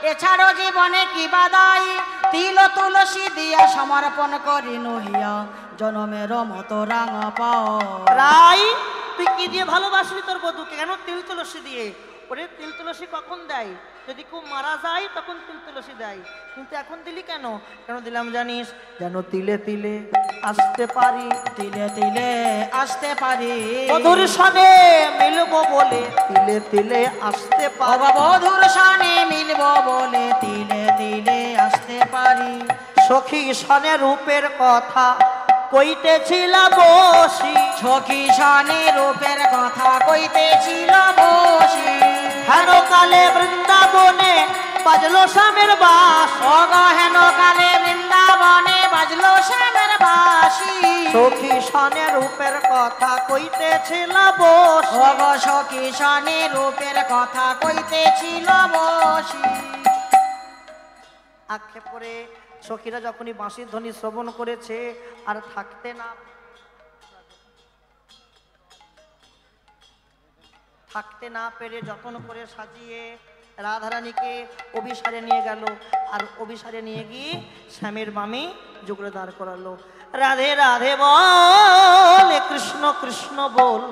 এছাড়ো জীবনে কি বাদাই, তিল তুলসী দিয়া সমর্পণ করি নহিয়া, জনমের মতো রাঙা পাও। রাই তুই কি দিয়ে ভালোবাসলি তোর বধূকে? কেন তিল তুলসী দিয়ে? ওরে তিল তুলসী কখন দেয়? যদি কেউ মারা যায় তখন তিল তুলসী দেয়, কিন্তু এখন দিলি কেন? কেন দিলাম জানিস? যেন তিলে তিলে আসতে পারি, তিলে তিলে আসতে পারি, বধুর সনে মিলবো বলে তিলে তিলে আসতে পারি। বধুর সনে মিলব বলে তিলে তিলে আসতে পারি। সখী সনে রূপের কথা কইতেছিল বসি, সখী সনে রূপের কথা কইতেছিল বসি, হেন কালে বৃন্দাবনে বাজলো শ্যামের বাস, অগহেন কালে বৃন্দাবনে বাজলো শ্যামের বাঁশি। সখী সনে রূপের কথা কইতেছিল বসি, অগ সখী সনে রূপের কথা কইতেছিল বসি। আক্ষেপ করে সখীরা যখনই বাঁশির ধ্বনি শ্রবণ করেছে আর থাকতে না পেরে যতন করে সাজিয়ে রাধারানীকে অভিসারে নিয়ে গেল, আর অভিসারে নিয়ে গিয়ে শ্যামের বামে যুগলে দাঁড় করালো। রাধে রাধে বল, কৃষ্ণ কৃষ্ণ বল,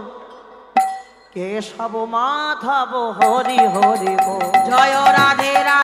কেশব মাধব হরি হরি বল। জয় রাধে রাধে।